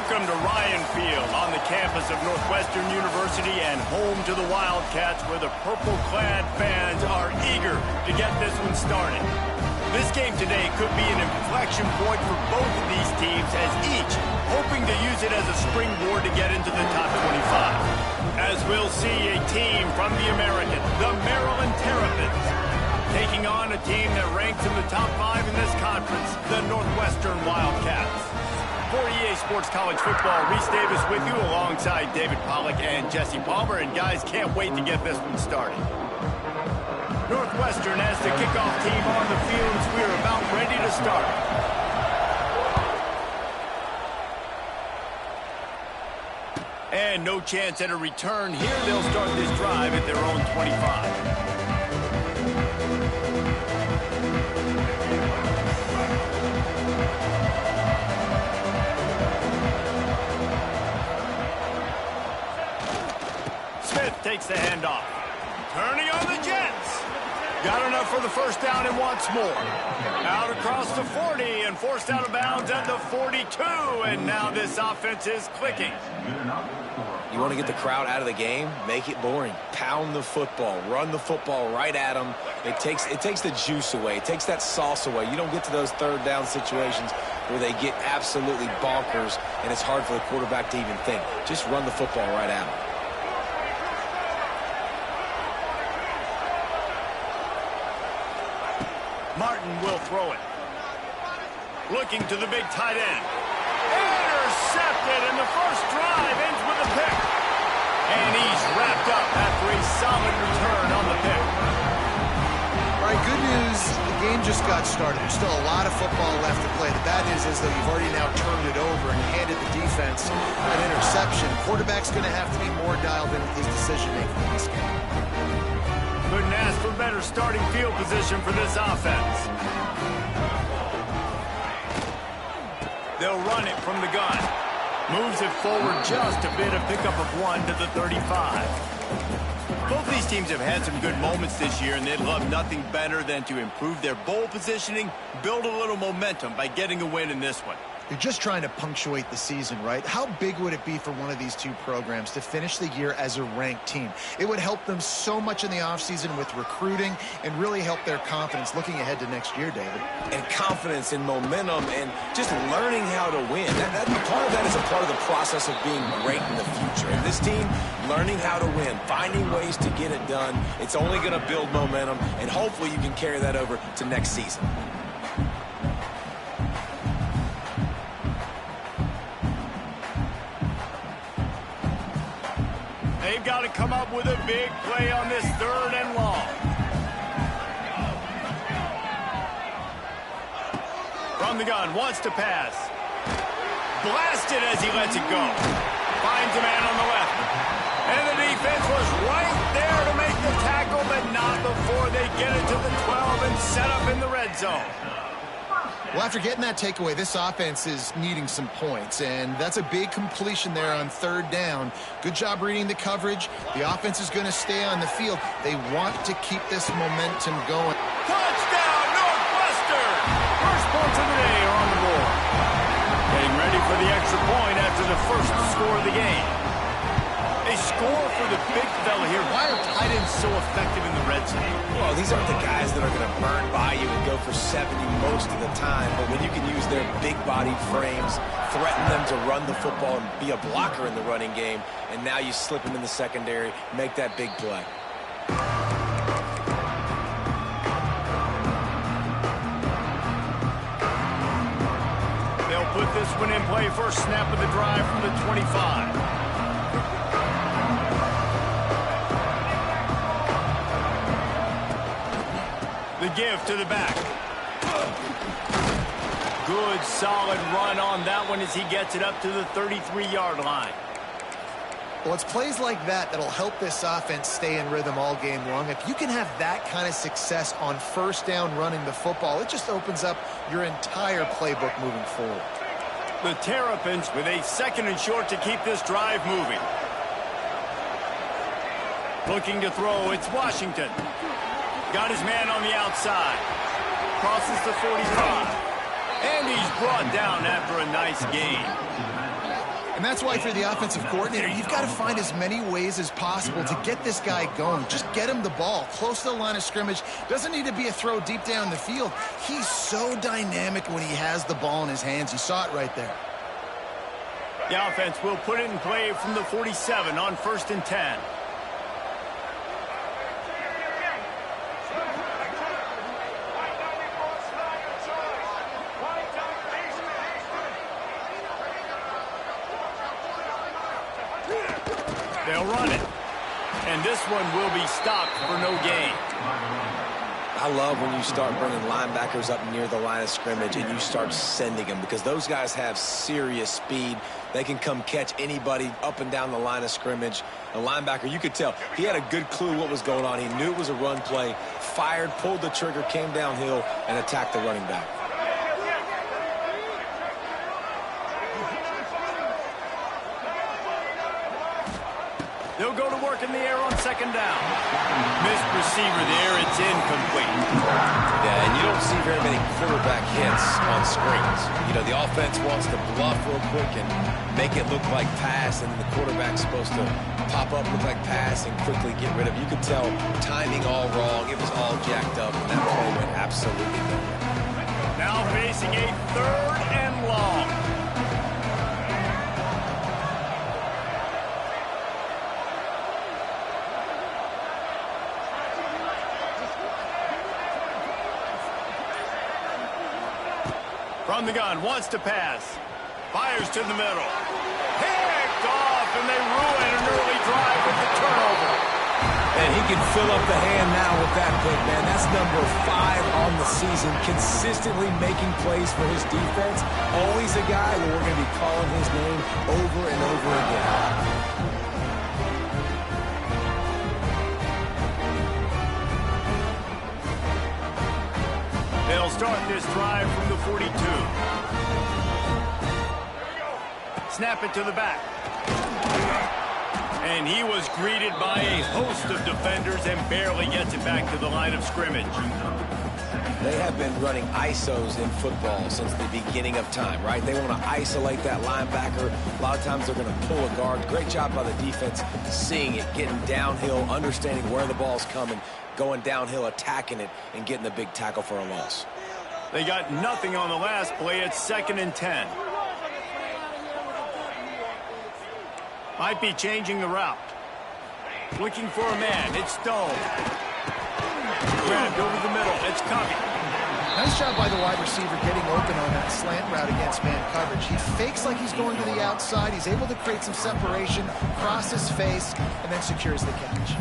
Welcome to Ryan Field on the campus of Northwestern University and home to the Wildcats, where the purple-clad fans are eager to get this one started. This game today could be an inflection point for both of these teams, as each hoping to use it as a springboard to get into the top 25. As we'll see a team from the American, the Maryland Terrapins, taking on a team that ranks in the top 5 in this conference, the Northwestern Wildcats. For EA Sports College Football, Reese Davis with you alongside David Pollack and Jesse Palmer. And guys, can't wait to get this one started. Northwestern has the kickoff team on the field as we're about ready to start. And no chance at a return here. They'll start this drive at their own 25. Takes the handoff. Turning on the Jets. Got enough for the first down and wants more. Out across the 40 and forced out of bounds at the 42. And now this offense is clicking. You want to get the crowd out of the game? Make it boring. Pound the football. Run the football right at them. It takes the juice away. It takes that sauce away. You don't get to those third down situations where they get absolutely bonkers and it's hard for the quarterback to even think. Just run the football right at them. Martin will throw it. Looking to the big tight end. Intercepted, and the first drive ends with a pick. And he's wrapped up after a solid return on the pick. All right, good news. The game just got started. There's still a lot of football left to play. The bad news is, though, you've already now turned it over and handed the defense an interception. Quarterback's going to have to be more dialed in with his decision-making in this game. Couldn't ask for better starting field position for this offense. They'll run it from the gun. Moves it forward just a bit, a pickup of 1 to the 35. Both these teams have had some good moments this year, and they'd love nothing better than to improve their bowl positioning, build a little momentum by getting a win in this one. You're just trying to punctuate the season, right? How big would it be for one of these two programs to finish the year as a ranked team? It would help them so much in the offseason with recruiting and really help their confidence looking ahead to next year, David. And confidence and momentum and just learning how to win. Part of that is a part of the process of being great in the future. And this team, learning how to win, finding ways to get it done, it's only going to build momentum, and hopefully you can carry that over to next season. They've got to come up with a big play on this 3rd and long. From the gun, wants to pass. Blasted as he lets it go. Finds a man on the left. And the defense was right there to make the tackle, but not before they get it to the 12 and set up in the red zone. Well, after getting that takeaway, this offense is needing some points, and that's a big completion there on 3rd down. Good job reading the coverage. The offense is going to stay on the field. They want to keep this momentum going. Touchdown, Northwestern! First points of the day are on the board. Getting ready for the extra point after the first score of the game. A score for the big fella here. Why are tight ends so effective in the red zone? Well, these aren't the guys that are going to burn by you and go for 70 most of the time, but when you can use their big-bodied frames, threaten them to run the football and be a blocker in the running game, and now you slip them in the secondary, make that big play. They'll put this one in play. First snap of the drive from the 25. The give to the back. Good, solid run on that one as he gets it up to the 33-yard line. Well, it's plays like that that'll help this offense stay in rhythm all game long. If you can have that kind of success on 1st down running the football, it just opens up your entire playbook moving forward. The Terrapins with a 2nd and short to keep this drive moving. Looking to throw, it's Washington. Got his man on the outside. Crosses the 45. And he's brought down after a nice gain. And that's why, if you're the offensive coordinator, you've got to find as many ways as possible to get this guy going. Just get him the ball close to the line of scrimmage. Doesn't need to be a throw deep down the field. He's so dynamic when he has the ball in his hands. You saw it right there. The offense will put it in play from the 47 on 1st and 10. They'll run it. And this one will be stopped for no gain. I love when you start bringing linebackers up near the line of scrimmage and you start sending them, because those guys have serious speed. They can come catch anybody up and down the line of scrimmage. A linebacker, you could tell, he had a good clue what was going on. He knew it was a run play, fired, pulled the trigger, came downhill, and attacked the running back. They'll go to work in the air on 2nd down. Missed receiver there. It's incomplete. Yeah, and you don't see very many quarterback hits on screens. You know, the offense wants to bluff real quick and make it look like pass, and then the quarterback's supposed to pop up, look like pass, and quickly get rid of it. You could tell timing all wrong. It was all jacked up, and that play went absolutely nowhere. Now facing a 3rd and long. From the gun, wants to pass. Fires to the middle. Picked off, and they ruin an early drive with the turnover. And he can fill up the hand now with that pick, man. That's number 5 on the season, consistently making plays for his defense. Always a guy that we're going to be calling his name over and over again. They'll start this drive from the 42. Snap it to the back. And he was greeted by a host of defenders and barely gets it back to the line of scrimmage. They have been running ISOs in football since the beginning of time, right? They want to isolate that linebacker. A lot of times they're going to pull a guard. Great job by the defense seeing it, getting downhill, understanding where the ball's coming, going downhill, attacking it, and getting the big tackle for a loss. They got nothing on the last play. It's 2nd and 10. Might be changing the route. Looking for a man. It's Stone. Grabbed over the middle. It's Covey. Nice job by the wide receiver getting open on that slant route against man coverage. He fakes like he's going to the outside. He's able to create some separation, cross his face, and then secures the catch.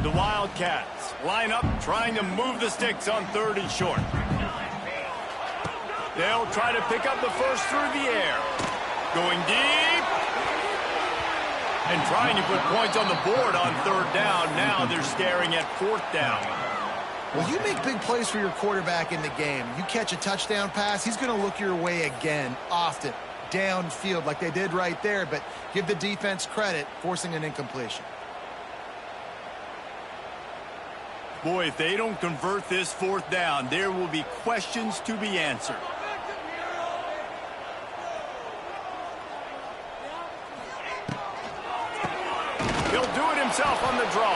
The Wildcats line up, trying to move the sticks on 3rd and short. They'll try to pick up the first through the air. Going deep. And trying to put points on the board on 3rd down. Now they're staring at 4th down. Well, you make big plays for your quarterback in the game. You catch a touchdown pass, he's going to look your way again, often, downfield like they did right there. But give the defense credit, forcing an incompletion. Boy, if they don't convert this 4th down, there will be questions to be answered. He'll do it himself on the draw.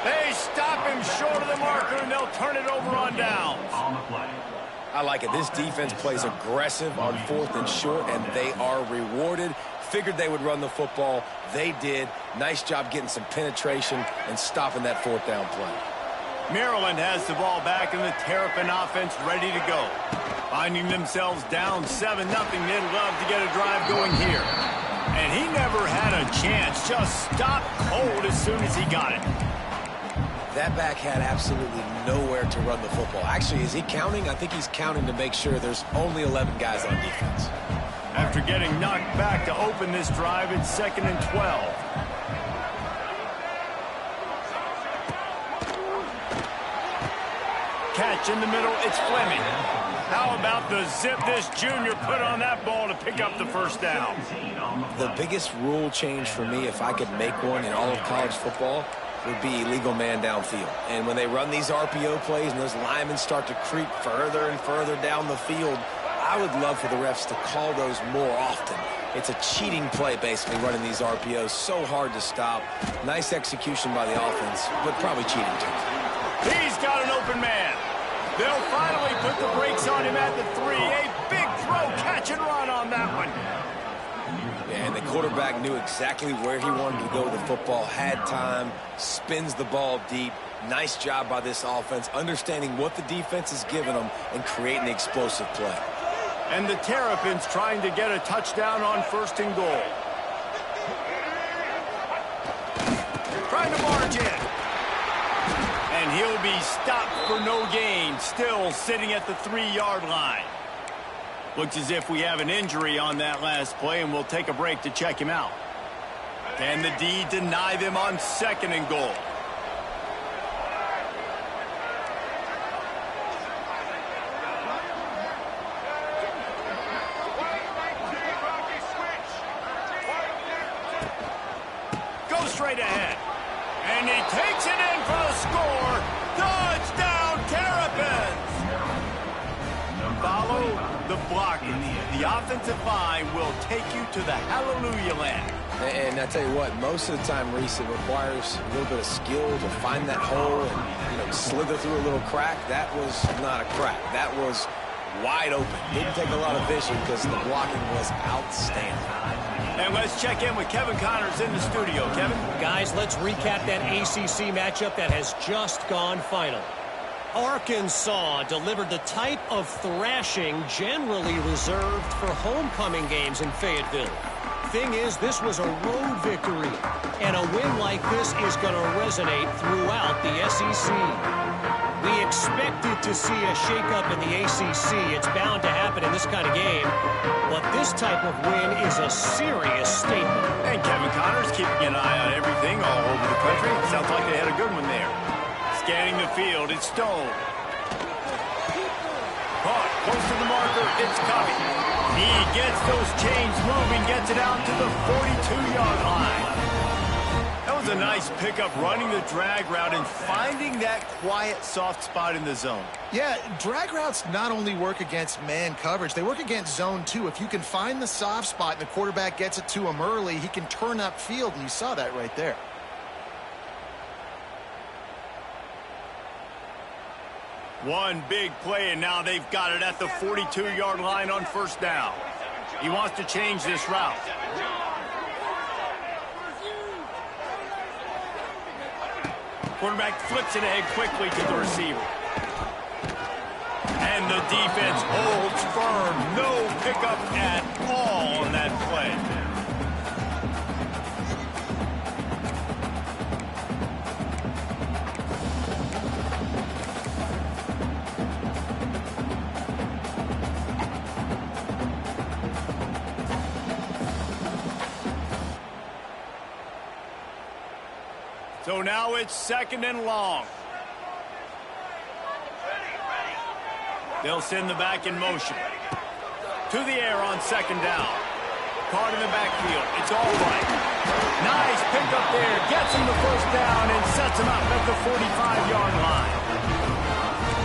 They stop him short of the marker, and they'll turn it over on downs. I like it. This defense plays aggressive on 4th and short, and they are rewarded. Figured they would run the football. They did. Nice job getting some penetration and stopping that 4th down play. Maryland has the ball back, and the Terrapin offense ready to go. Finding themselves down 7-0, they'd love to get a drive going here. And he never had a chance, just stopped cold as soon as he got it. That back had absolutely nowhere to run the football. Actually, is he counting? I think he's counting to make sure there's only 11 guys on defense. After getting knocked back to open this drive, it's 2nd and 12. Catch in the middle, it's Fleming. How about the zip this junior put on that ball to pick up the 1st down? The biggest rule change for me, if I could make one in all of college football, would be illegal man downfield. And when they run these RPO plays and those linemen start to creep further and further down the field, I would love for the refs to call those more often. It's a cheating play, basically, running these RPOs. So hard to stop. Nice execution by the offense, but probably cheating too. He's got an open man. They'll finally put the brakes on him at the 3. A big throw, catch and run on that one. Yeah, and the quarterback knew exactly where he wanted to go with the football, had time, spins the ball deep. Nice job by this offense, understanding what the defense is giving them and creating the explosive play. And the Terrapins trying to get a touchdown on 1st and goal. Trying to march in. And he'll be stopped for no gain, still sitting at the 3-yard line. Looks as if we have an injury on that last play, and we'll take a break to check him out. Can the D deny them on 2nd and goal? Straight ahead. And he takes it in for a score. Touchdown, Terrapins! Follow the blockers. The offensive line will take you to the hallelujah land. And I tell you what, most of the time, Reese, it requires a little bit of skill to find that hole and, slither through a little crack. That was not a crack. That was wide open. Didn't take a lot of vision because the blocking was outstanding. And let's check in with Kevin Connors in the studio. Kevin? Guys, let's recap that ACC matchup that has just gone final. Arkansas delivered the type of thrashing generally reserved for homecoming games in Fayetteville. Thing is, this was a road victory, and a win like this is going to resonate throughout the SEC. We expected to see a shakeup in the ACC. It's bound to happen in this kind of game. But this type of win is a serious statement. And Kevin Connors keeping an eye on everything all over the country. Sounds like they had a good one there. Scanning the field, it's Stone. Caught close to the marker, it's Covey. He gets those chains moving, gets it out to the 42-yard line. That was a nice pickup, running the drag route and finding that quiet, soft spot in the zone. Yeah, drag routes not only work against man coverage, they work against zone too. If you can find the soft spot and the quarterback gets it to him early, he can turn upfield, and you saw that right there. One big play, and now they've got it at the 42-yard line on 1st down. He wants to change this route. Quarterback flips it ahead quickly to the receiver. And the defense holds firm. No pickup at all on that play. So now it's 2nd and long. They'll send the back in motion. To the air on 2nd down. Caught in the backfield. It's all right. Nice pickup there. Gets him the 1st down and sets him up at the 45-yard line.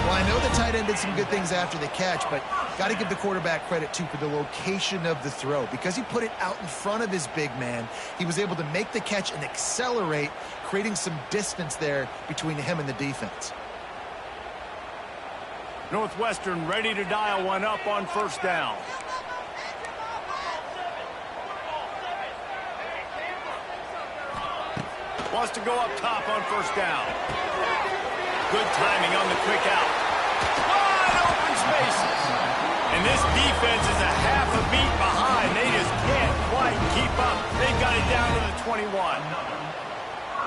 Well, I know the tight end did some good things after the catch, but got to give the quarterback credit, too, for the location of the throw. Because he put it out in front of his big man, he was able to make the catch and accelerate, creating some distance there between him and the defense. Northwestern ready to dial one up on 1st down. Wants to go up top on 1st down. Good timing on the quick out. Wide open spaces. And this defense is a half a beat behind. They just can't quite keep up. They got it down to the 21.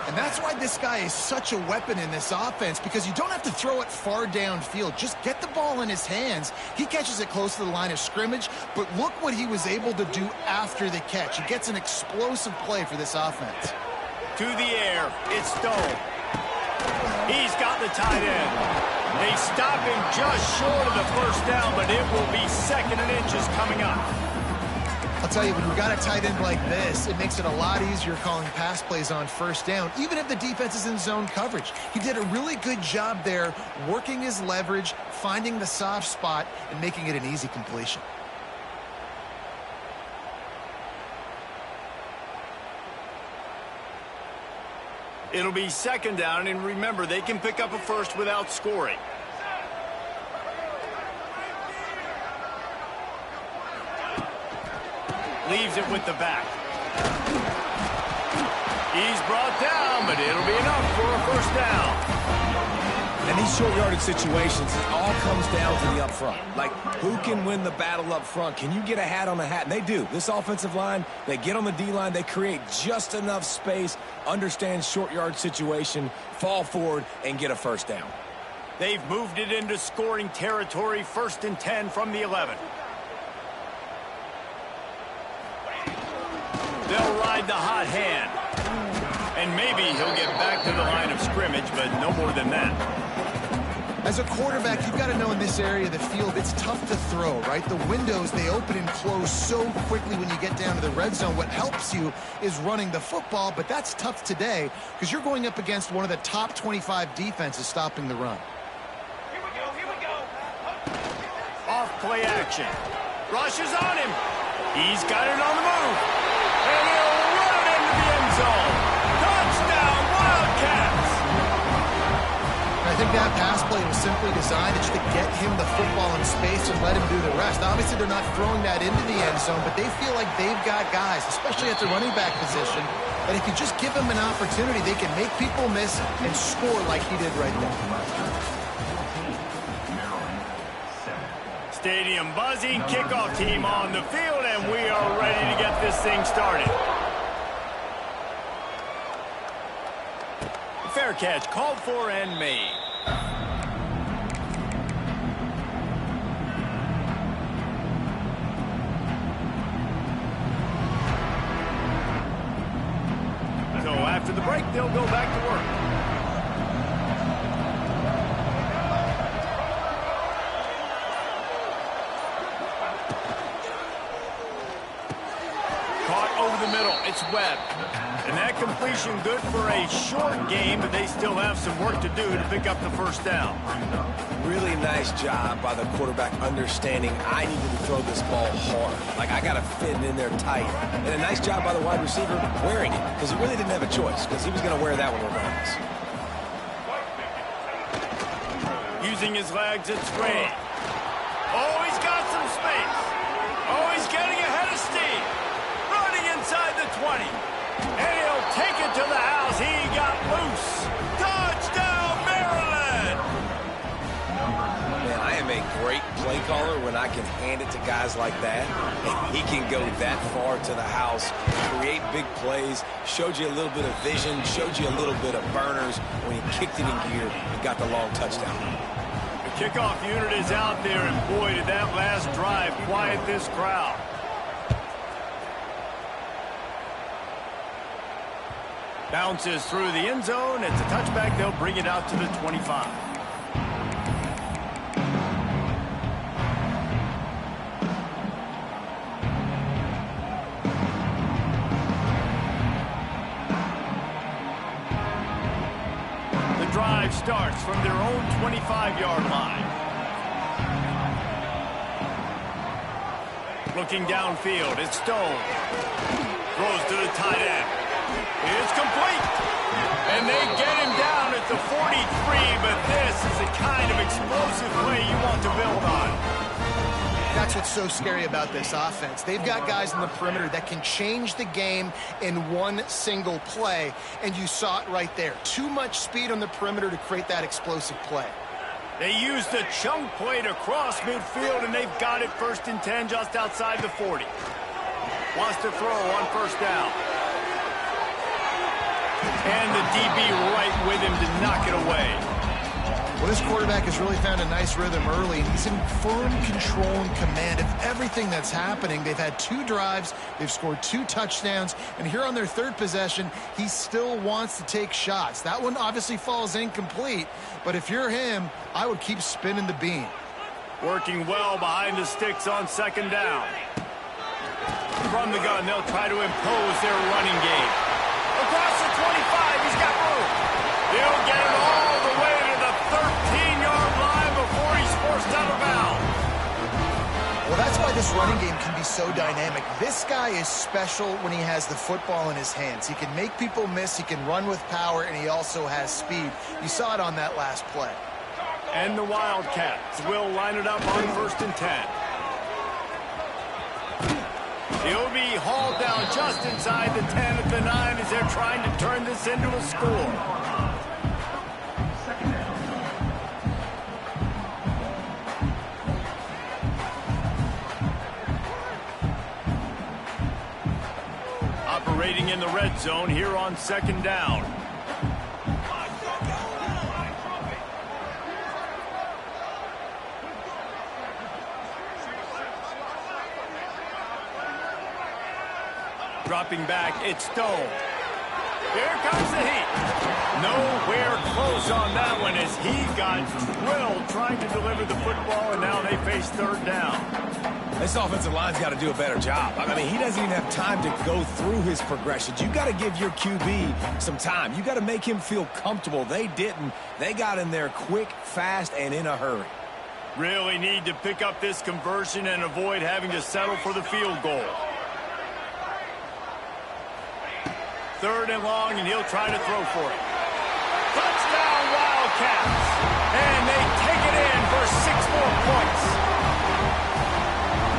And that's why this guy is such a weapon in this offense, because you don't have to throw it far downfield. Just get the ball in his hands. He catches it close to the line of scrimmage, but look what he was able to do after the catch. He gets an explosive play for this offense. To the air, it's Stone. He's got the tight end. They stop him just short of the 1st down, but it will be 2nd and inches coming up. I'll tell you, when you've got a tight end like this, it makes it a lot easier calling pass plays on first down, even if the defense is in zone coverage. He did a really good job there, working his leverage, finding the soft spot, and making it an easy completion. It'll be second down, and remember, they can pick up a first without scoring. Leaves it with the back. He's brought down, but it'll be enough for a first down. And these short yardage situations, it all comes down to the up front. Like, who can win the battle up front? Can you get a hat on a hat? And they do. This offensive line, they get on the D-line, they create just enough space, understand short yard situation, fall forward, and get a first down. They've moved it into scoring territory, 1st and 10 from the 11. They'll ride the hot hand. And maybe he'll get back to the line of scrimmage, but no more than that. As a quarterback, you've got to know in this area of the field, it's tough to throw, right? The windows, they open and close so quickly when you get down to the red zone. What helps you is running the football, but that's tough today because you're going up against one of the top 25 defenses stopping the run. Here we go. Off play action. Rushes on him. He's got it on the move. And he'll run it into the end zone. Touchdown, Wildcats! I think that pass play was simply designed just to get him the football in space and let him do the rest. Obviously, they're not throwing that into the end zone, but they feel like they've got guys, especially at the running back position, that if you just give them an opportunity, they can make people miss and score like he did right there. Stadium buzzing, kickoff team on the field, and we are ready to get this thing started. Fair catch called for and made. So after the break, they'll go back to work. Over the middle, it's Webb. And that completion good for a short game, but they still have some work to do to pick up the first down. Really nice job by the quarterback understanding I needed to throw this ball hard. Like, I got to fit it in there tight. And a nice job by the wide receiver wearing it, because he really didn't have a choice, because he was going to wear that one regardless. Using his legs, it's Ray. Oh, he's got some space. Oh, he's getting ahead of steam. Inside the 20, and he'll take it to the house. He got loose. Touchdown, Maryland! Man, I am a great play caller when I can hand it to guys like that. And he can go that far to the house, create big plays, showed you a little bit of vision, showed you a little bit of burners when he kicked it in gear and got the long touchdown. The kickoff unit is out there, and boy, did that last drive quiet this crowd. Bounces through the end zone. It's a touchback. They'll bring it out to the 25. The drive starts from their own 25-yard line. Looking downfield, it's Stone. Throws to the tight end. It's complete. And they get him down at the 43, but this is the kind of explosive play you want to build on. That's what's so scary about this offense. They've got guys in the perimeter that can change the game in one single play, and you saw it right there. Too much speed on the perimeter to create that explosive play. They used the chunk play to cross midfield, and they've got it 1st and 10 just outside the 40. Wants to throw on first down. And the DB right with him to knock it away. Well, this quarterback has really found a nice rhythm early, and he's in firm control and command of everything that's happening. They've had 2 drives, they've scored 2 touchdowns, and here on their 3rd possession, he still wants to take shots. That one obviously falls incomplete, but if you're him, I would keep spinning the beam. Working well behind the sticks on 2nd down. from the gun, they'll try to impose their running game. Across the 25, he's got room. He'll get it all the way to the 13-yard line before he's forced out of bounds. Well, that's why this running game can be so dynamic. This guy is special when he has the football in his hands. He can make people miss, he can run with power, and he also has speed. You saw it on that last play. And the Wildcats will line it up on 1st and 10. He'll be hauled down just inside the 10 at the 9 as they're trying to turn this into a score. Operating in the red zone here on 2nd down. Dropping back, it's Stone. Here comes the heat. Nowhere close on that one as he got drilled trying to deliver the football, and now they face 3rd down. This offensive line's got to do a better job. I mean, he doesn't even have time to go through his progressions. You got to give your QB some time. You got to make him feel comfortable. They didn't. They got in there quick, fast, and in a hurry. Really need to pick up this conversion and avoid having to settle for the field goal. 3rd and long, and he'll try to throw for it. Touchdown, Wildcats! And they take it in for 6 more points.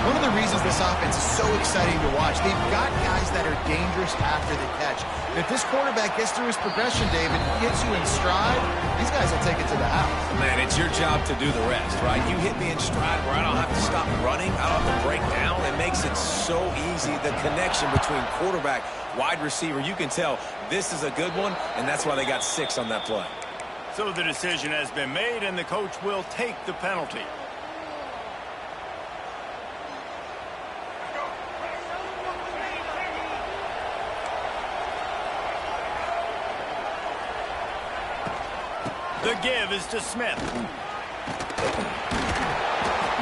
One of the reasons this offense is so exciting to watch, they've got guys that are dangerous after the catch. And if this quarterback gets through his progression, David, gets you in stride, these guys will take it to the house. Man, it's your job to do the rest, right? You hit me in stride where I don't have to stop running. I don't have to break down. It makes it so easy. The connection between quarterback, wide receiver, you can tell this is a good one, and that's why they got 6 on that play. So the decision has been made, and the coach will take the penalty. The give is to Smith.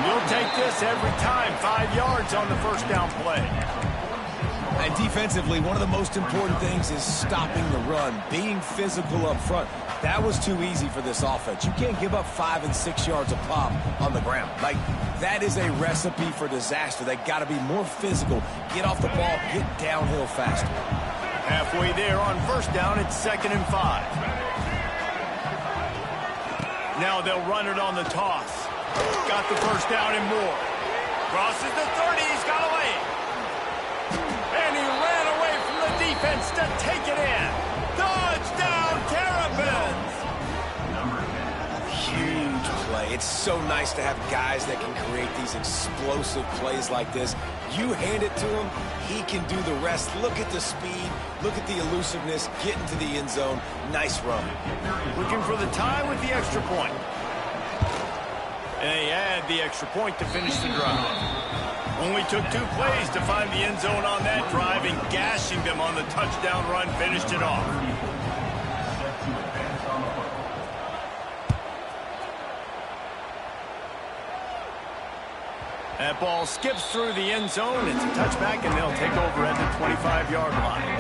We'll take this every time. 5 yards on the 1st down play. And defensively, one of the most important things is stopping the run, being physical up front. That was too easy for this offense. You can't give up 5 and 6 yards a pop on the ground. Like, that is a recipe for disaster. They got to be more physical, get off the ball, get downhill faster. Halfway there on 1st down, it's 2nd and 5. Now they'll run it on the toss. Got the 1st down and more. Crosses the 30, he's got away. And he ran away from the defense to take it in. Touchdown, Terrapins! Huge play. It's so nice to have guys that can create these explosive plays like this. You hand it to him, he can do the rest. Look at the speed, look at the elusiveness, get into the end zone. Nice run. Looking for the tie with the extra point. And they add the extra point to finish the drive. Only took 2 plays to find the end zone on that drive, and gashing them on the touchdown run finished it off. That ball skips through the end zone. It's a touchback, and they'll take over at the 25-yard line.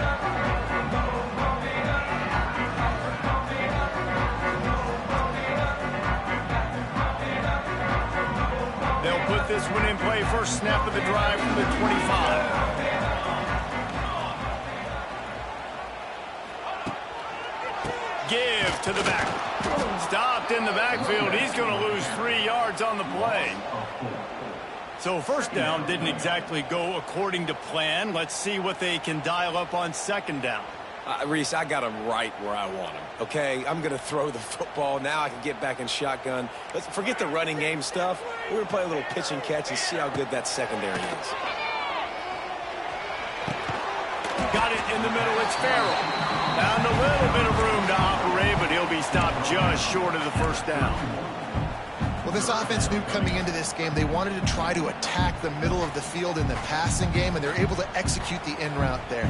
They'll put this one in play. First snap of the drive from the 25. Give to the back. Stopped in the backfield. He's going to lose 3 yards on the play. So 1st down didn't exactly go according to plan. Let's see what they can dial up on 2nd down. Reese, I got him right where I want him, okay? I'm going to throw the football. Now I can get back in shotgun. Let's forget the running game stuff. We're going to play a little pitch and catch and see how good that secondary is. Got it in the middle. It's Farrell. Found a little bit of room to operate, but he'll be stopped just short of the 1st down. Well, this offense knew coming into this game they wanted to try to attack the middle of the field in the passing game, and they're able to execute the in route there.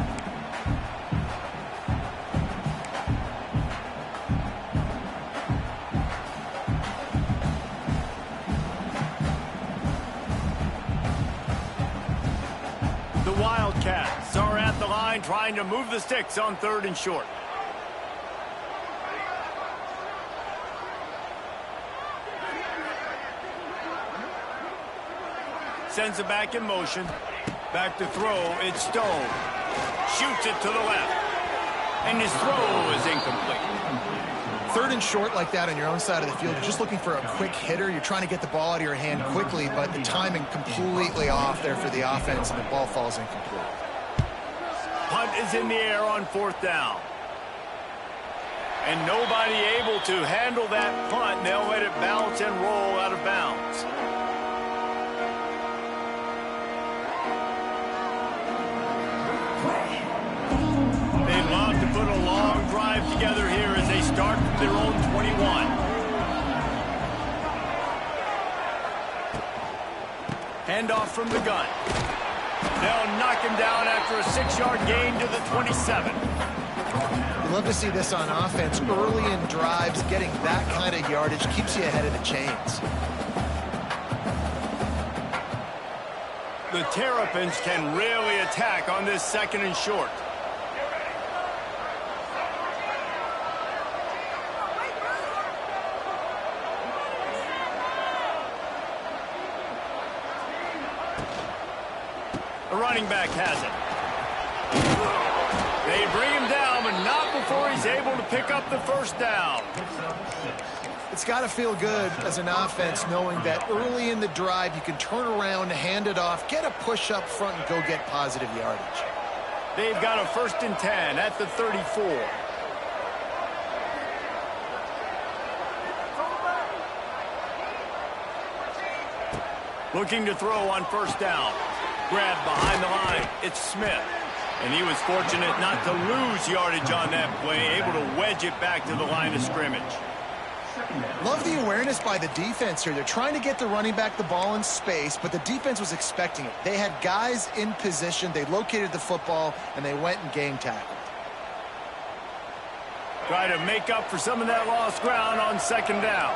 line trying to move the sticks on 3rd and short. Sends it back in motion. Back to throw. It's Stone. Shoots it to the left. And his throw is incomplete. 3rd and short like that on your own side of the field, you're just looking for a quick hitter. You're trying to get the ball out of your hand quickly, but the timing completely off there for the offense, and the ball falls incomplete. Punt is in the air on 4th down. And nobody able to handle that punt. They'll let it bounce and roll out of bounds. They'd love to put a long drive together here as they start from their own 21. Handoff from the gun. They'll knock him down after a 6-yard gain to the 27. You love to see this on offense. Early in drives, getting that kind of yardage keeps you ahead of the chains. The Terrapins can really attack on this 2nd and short. The running back has it. They bring him down, but not before he's able to pick up the 1st down. It's got to feel good as an offense knowing that early in the drive you can turn around, hand it off, get a push up front, and go get positive yardage. They've got a 1st and 10 at the 34. Looking to throw on 1st down. Grab behind the line. It's Smith. And he was fortunate not to lose yardage on that play, able to wedge it back to the line of scrimmage. Love the awareness by the defense here. They're trying to get the running back the ball in space, but the defense was expecting it. They had guys in position. They located the football, and they went and game tackled. Try to make up for some of that lost ground on 2nd down.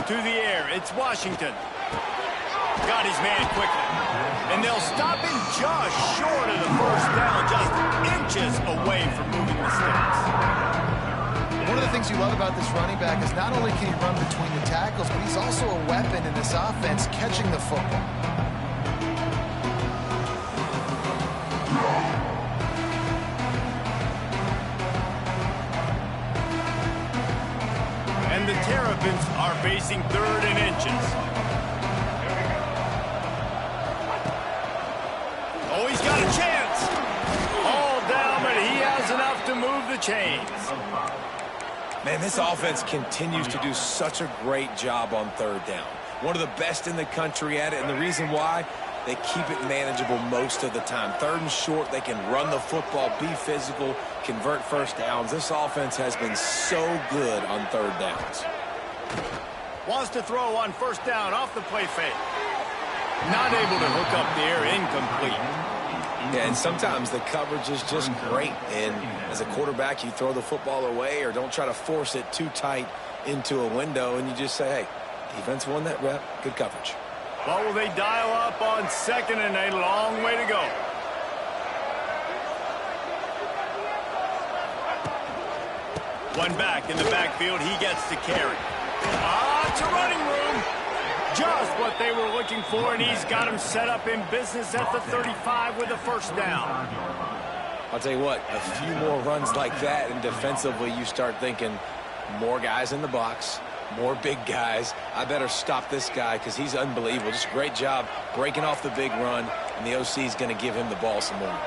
To the air, it's Washington. Got his man quickly. And they'll stop him just short of the 1st down, just inches away from moving the sticks. One of the things you love about this running back is not only can he run between the tackles, but he's also a weapon in this offense catching the football. And the Terrapins are facing 3rd and inches. Oh, he's got a chance. All down, but he has enough to move the chains. Man, this offense continues to do such a great job on 3rd down. One of the best in the country at it, and the reason why, they keep it manageable most of the time. 3rd and short, they can run the football, be physical, convert 1st downs. This offense has been so good on 3rd downs. Wants to throw on 1st down off the play fake. Not able to hook up there, incomplete. Yeah, and sometimes the coverage is just great. And as a quarterback, you throw the football away or don't try to force it too tight into a window, and you just say, hey, defense won that rep, good coverage. What will they dial up on 2nd and a long way to go? One back in the backfield, he gets to carry. It's a running room. Just what they were looking for, and he's got him set up in business at the 35 with a 1st down. I'll tell you what, a few more runs like that, and defensively you start thinking more guys in the box, more big guys. I better stop this guy because he's unbelievable. Just a great job breaking off the big run, and the OC is going to give him the ball some more.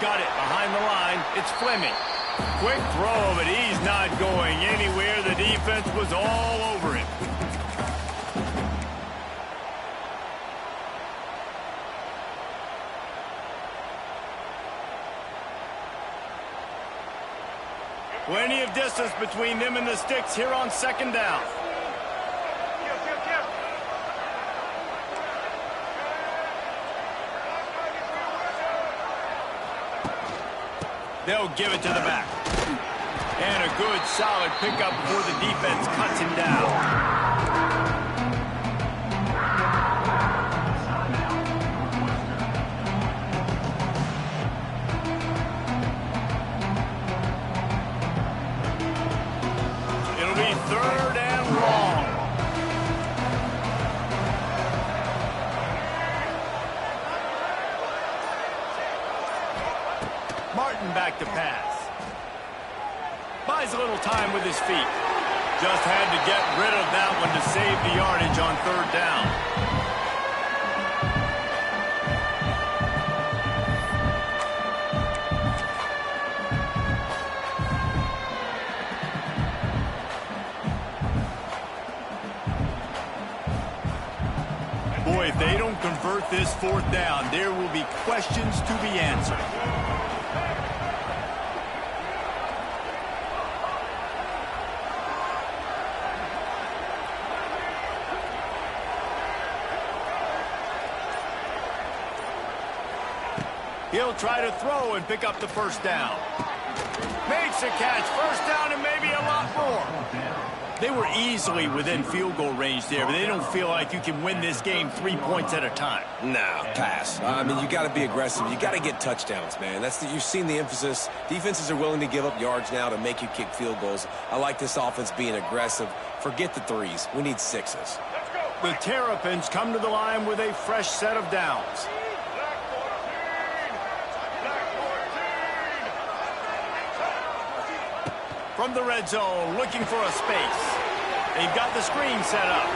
Got it behind the line. It's Fleming. Quick throw, but he's not going anywhere. The defense was all over him. Plenty of distance between them and the sticks here on 2nd down. They'll give it to the back. And a good, solid pickup before the defense cuts him down. It'll be 3rd and long. Martin back to pass. Buys a little time with his feet. Just had to get rid of that one to save the yardage on 3rd down. Boy, if they don't convert this 4th down, there will be questions to be answered. He'll try to throw and pick up the 1st down. Makes a catch. 1st down and maybe a lot more. They were easily within field goal range there, but they don't feel like you can win this game 3 points at a time. Nah, pass. I mean, you got to be aggressive. You got to get touchdowns, man. You've seen the emphasis. Defenses are willing to give up yards now to make you kick field goals. I like this offense being aggressive. Forget the 3s. We need 6s. The Terrapins come to the line with a fresh set of downs. From the red zone, looking for a space. They've got the screen set up.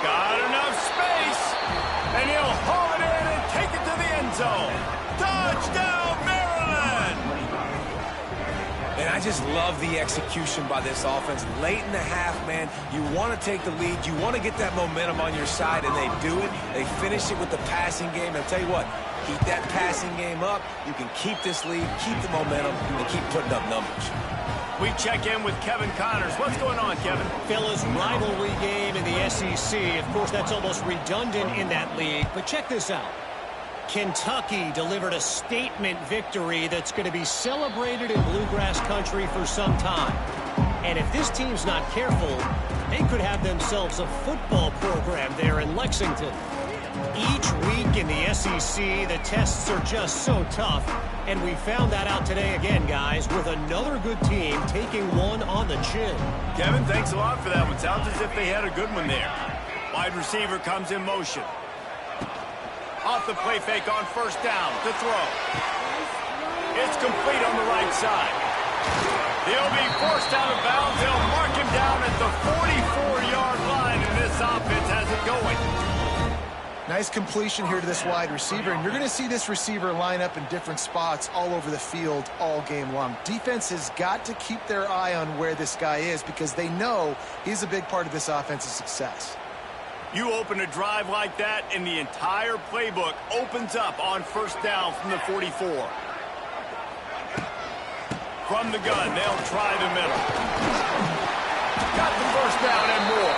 Got enough space. And he'll haul it in and take it to the end zone. Touchdown, Maryland! And I just love the execution by this offense. Late in the half, man, you want to take the lead. You want to get that momentum on your side, and they do it. They finish it with the passing game. And I'll tell you what, keep that passing game up. You can keep this lead, keep the momentum, and keep putting up numbers. We check in with Kevin Connors. What's going on, Kevin? Fellas, rivalry game in the SEC. Of course, that's almost redundant in that league. But check this out. Kentucky delivered a statement victory that's going to be celebrated in Bluegrass country for some time. And if this team's not careful, they could have themselves a football program there in Lexington. Each week in the SEC, the tests are just so tough. And we found that out today again, guys, with another good team taking one on the chin. Kevin, thanks a lot for that one. Sounds as if they had a good one there. Wide receiver comes in motion. Off the play fake on 1st down to throw. It's complete on the right side. He'll be forced out of bounds. They'll mark him down at the 44-yard line, and this offense has it going. Nice completion here to this wide receiver, and you're going to see this receiver line up in different spots all over the field all game long. Defense has got to keep their eye on where this guy is because they know he's a big part of this offense's success. You open a drive like that, and the entire playbook opens up on 1st down from the 44. From the gun, they'll try the middle. Got the 1st down and more.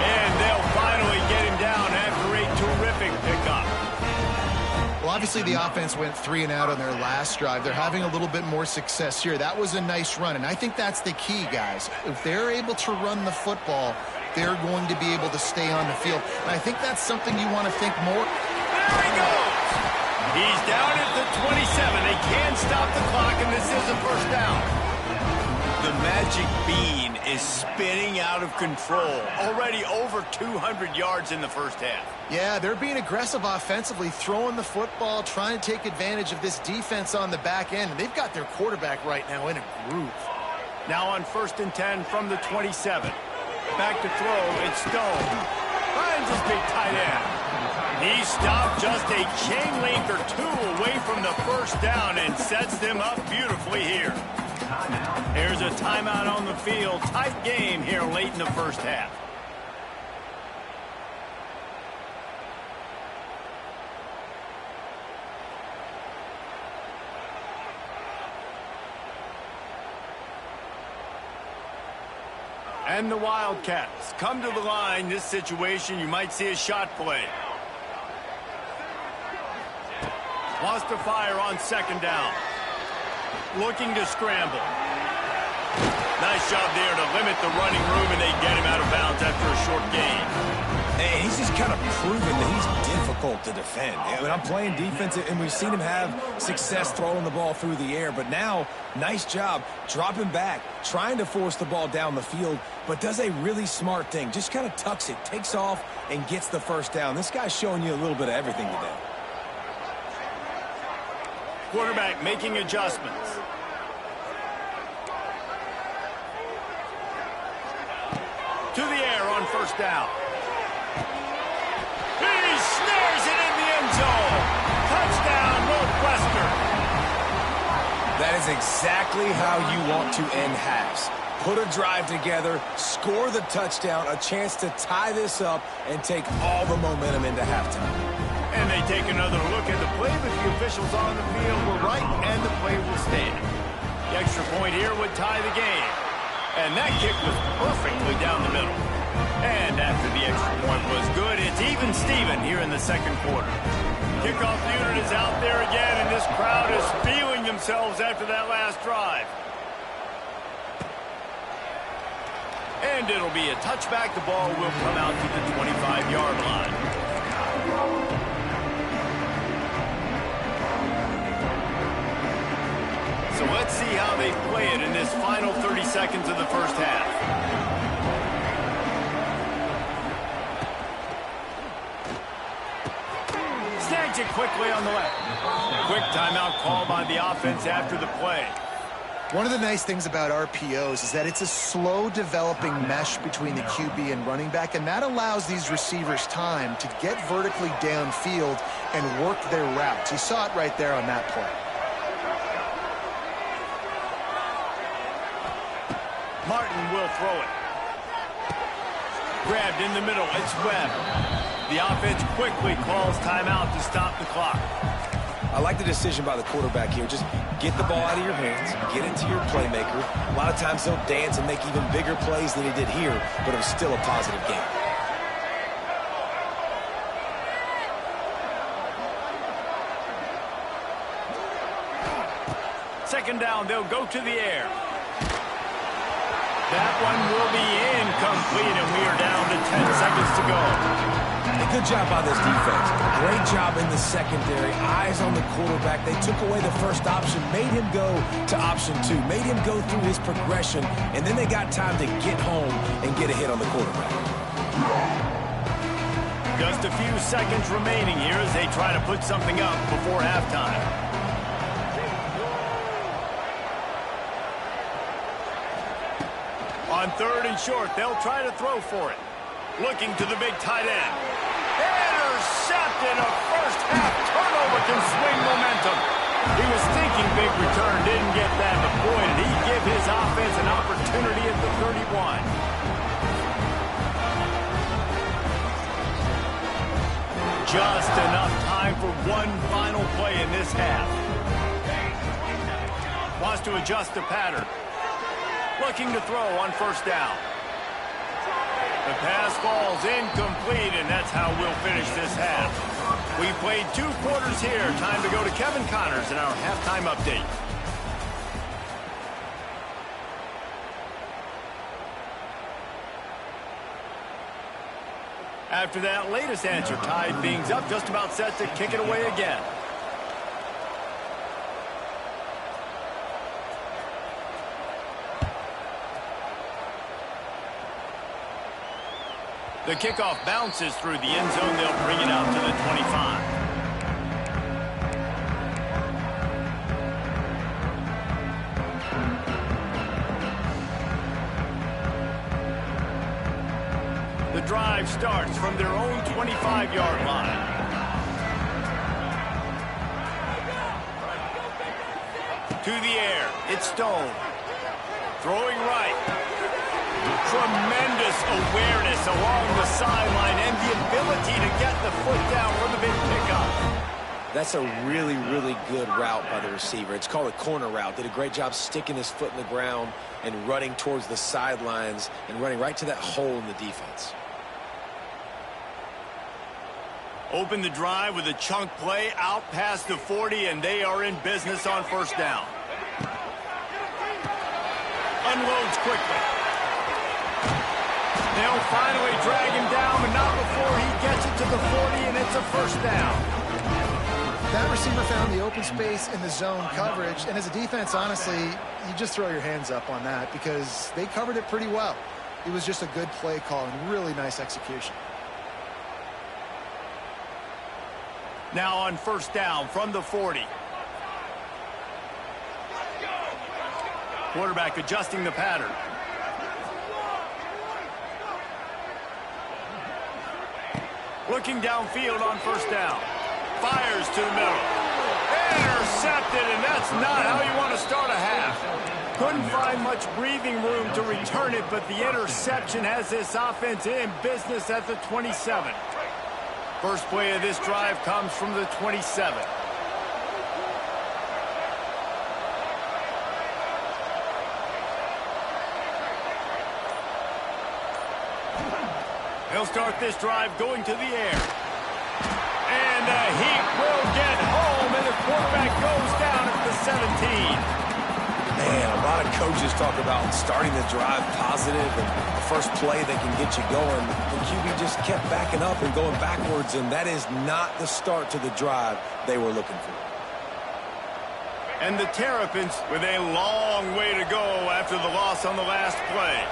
And they'll finally get him down after a terrific pickup. Well, obviously the offense went 3 and out on their last drive. They're having a little bit more success here. That was a nice run, and I think that's the key, guys. If they're able to run the football, they're going to be able to stay on the field. And I think that's something you want to think more. There he goes. He's down at the 27. They can't stop the clock, and this is a 1st down. The magic bean is spinning out of control. Already over 200 yards in the 1st half. Yeah, they're being aggressive offensively, throwing the football, trying to take advantage of this defense on the back end. And they've got their quarterback right now in a groove. Now on 1st and 10 from the 27. Back to throw, it's Stone. Finds his big tight end. He stopped just a chain length or 2 away from the 1st down and sets them up beautifully here. There's a timeout on the field. Tight game here late in the 1st half. And the Wildcats come to the line. This situation, you might see a shot play. Wants to fire on 2nd down. Looking to scramble. Nice job there to limit the running room, and they get him out of bounds after a short gain. And he's just kind of proven that he's difficult to defend. I mean, I'm playing defense, and we've seen him have success throwing the ball through the air. But now, nice job dropping back, trying to force the ball down the field, but does a really smart thing. Just kind of tucks it, takes off, and gets the first down. This guy's showing you a little bit of everything today. Quarterback making adjustments. To the air on first down. He snares it in the end zone. Touchdown, Northwestern. That is exactly how you want to end halves. Put a drive together, score the touchdown, a chance to tie this up, and take all the momentum into halftime. And they take another look at the play, but the officials on the field were right, and the play will stand. The extra point here would tie the game. And that kick was perfectly down the middle. And after the extra point was good, it's even Steven here in the second quarter. Kickoff unit is out there again, and this crowd is feeling themselves after that last drive. And it'll be a touchback. The ball will come out to the 25-yard line. So let's see how they play it in this final 30 seconds of the first half. Snags it quickly on the left. Quick timeout call by the offense after the play. One of the nice things about RPOs is that it's a slow developing mesh between the QB and running back, and that allows these receivers time to get vertically downfield and work their routes. You saw it right there on that play. Martin will throw it. Grabbed in the middle. It's Webb. The offense quickly calls timeout to stop the clock. I like the decision by the quarterback here. Just get the ball out of your hands, get it to your playmaker. A lot of times they'll dance and make even bigger plays than he did here, but it was still a positive game. Second down, they'll go to the air. That one will be incomplete, and we are down to 10 seconds to go. Good job by this defense. Great job in the secondary. Eyes on the quarterback. They took away the first option, made him go to option 2, made him go through his progression, and then they got time to get home and get a hit on the quarterback. Just a few seconds remaining here as they try to put something up before halftime. On third and short, they'll try to throw for it. Looking to the big tight end. Intercepted. A first-half turnover can swing momentum. He was thinking big return, didn't get that, but boy, did he give his offense an opportunity at the 31. Just enough time for one final play in this half. Wants to adjust the pattern. Looking to throw on first down. The pass falls incomplete, and that's how we'll finish this half. We've played 2 quarters here. Time to go to Kevin Connors in our halftime update. After that latest answer, tied things up, just about set to kick it away again. The kickoff bounces through the end zone. They'll bring it out to the 25. The drive starts from their own 25-yard line. To the air. It's Stone. Throwing right. Tremendous awareness along the sideline and the ability to get the foot down for the big pickup. That's a really, really good route by the receiver. It's called a corner route. Did a great job sticking his foot in the ground and running towards the sidelines and running right to that hole in the defense. Open the drive with a chunk play out past the 40, and they are in business on first down. unloads quickly. They'll finally drag him down, but not before he gets it to the 40, and it's a first down. That receiver found the open space in the zone coverage, and as a defense, honestly, you just throw your hands up on that because they covered it pretty well. It was just a good play call and really nice execution. Now on first down from the 40. Quarterback adjusting the pattern. Looking downfield on first down. Fires to the middle. Intercepted, and that's not how you want to start a half. Couldn't find much breathing room to return it, but the interception has this offense in business at the 27. First play of this drive comes from the 27. He'll start this drive going to the air. And he will get home, and the quarterback goes down at the 17. Man, a lot of coaches talk about starting the drive positive and the first play that can get you going. The QB just kept backing up and going backwards, and that is not the start to the drive they were looking for. And the Terrapins with a long way to go after the loss on the last play.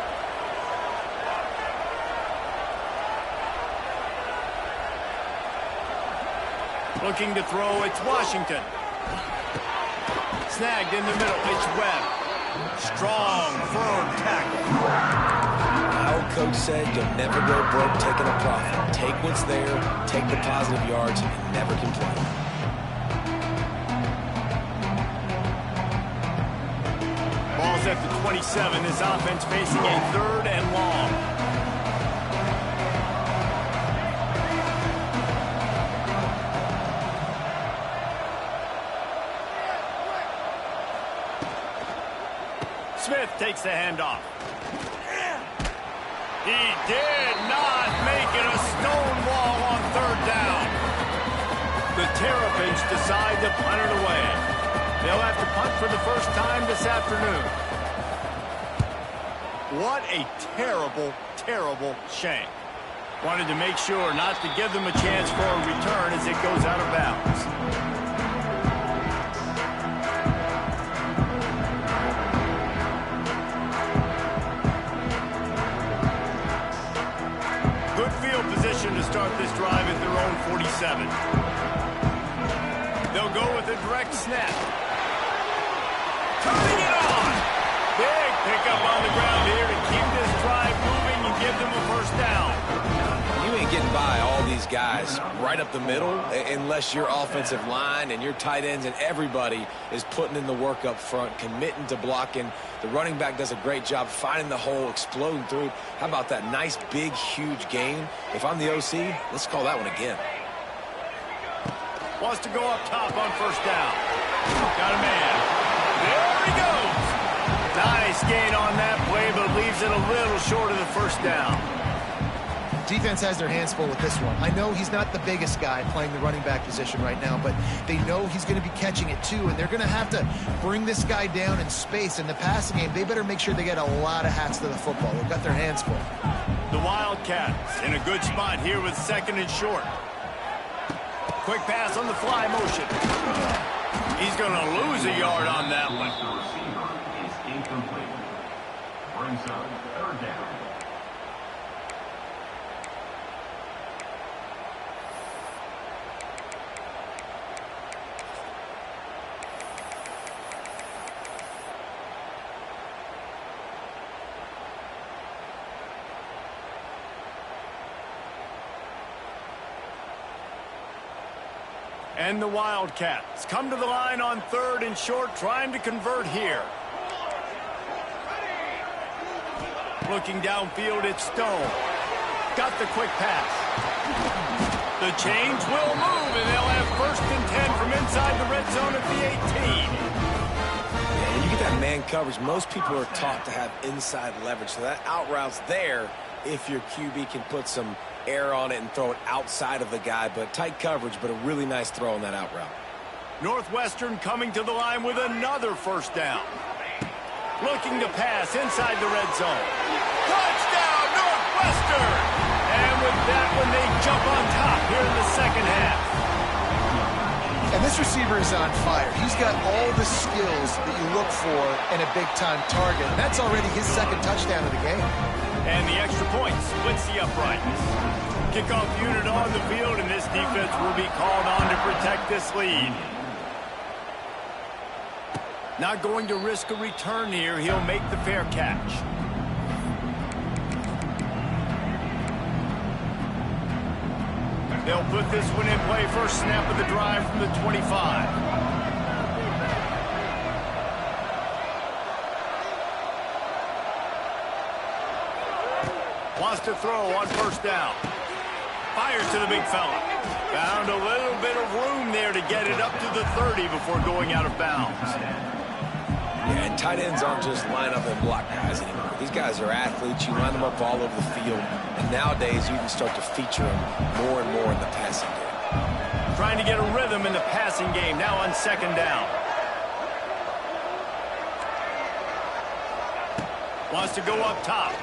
Looking to throw, it's Washington. Snagged in the middle, it's Webb. Strong, firm tackle. My old coach said you'll never go broke taking a profit. Take what's there, take the positive yards, and never complain. Ball's at the 27. This offense facing a 3rd and long. Smith takes the handoff. He did not make it a stonewall on 3rd down. The Terrapins decide to punt it away. They'll have to punt for the first time this afternoon. What a terrible, terrible shank. Wanted to make sure not to give them a chance for a return as it goes out of bounds. Position to start this drive at their own 47. They'll go with a direct snap. Turning it on. Big pickup on the ground here to keep this drive moving and give them a first down. You ain't getting by all these guys right up the middle unless your offensive line and your tight ends and everybody is putting in the work up front, committing to blocking. The running back does a great job finding the hole, exploding through. How about that nice, big, huge gain? If I'm the OC, let's call that one again. Wants to go up top on first down. Got a man. There he goes. Nice gain on that play, but leaves it a little short of the first down. Defense has their hands full with this one. I know he's not the biggest guy playing the running back position right now, but they know he's going to be catching it too, and they're going to have to bring this guy down in space. In the passing game, they better make sure they get a lot of hats to the football. They've got their hands full. The Wildcats in a good spot here with 2nd and short. Quick pass on the fly motion. He's going to lose a yard on that one. Is incomplete. Brings up 3rd down. And the Wildcats come to the line on 3rd and short, trying to convert here. Looking downfield, it's Stone. Got the quick pass. The chains will move, and they'll have 1st and 10 from inside the red zone at the 18. Yeah, when you get that man coverage, most people are taught to have inside leverage. So that out route's there if your QB can put some air on it and throw it outside of the guy, but tight coverage, but a really nice throw on that out route. Northwestern coming to the line with another first down. Looking to pass inside the red zone. Touchdown, Northwestern! And with that one, they jump on top here in the second half. And this receiver is on fire. He's got all the skills that you look for in a big-time target. And that's already his second touchdown of the game. And the extra point splits the uprights. Kickoff unit on the field, and this defense will be called on to protect this lead. Not going to risk a return here. He'll make the fair catch. They'll put this one in play. First snap of the drive from the 25. Wants to throw on first down. Fires to the big fella. Found a little bit of room there to get it up to the 30 before going out of bounds. Yeah, and tight ends aren't just line up and block guys anymore. These guys are athletes. You line them up all over the field. And nowadays, you can start to feature them more and more in the passing game. Trying to get a rhythm in the passing game. Now on second down. Wants to go up top.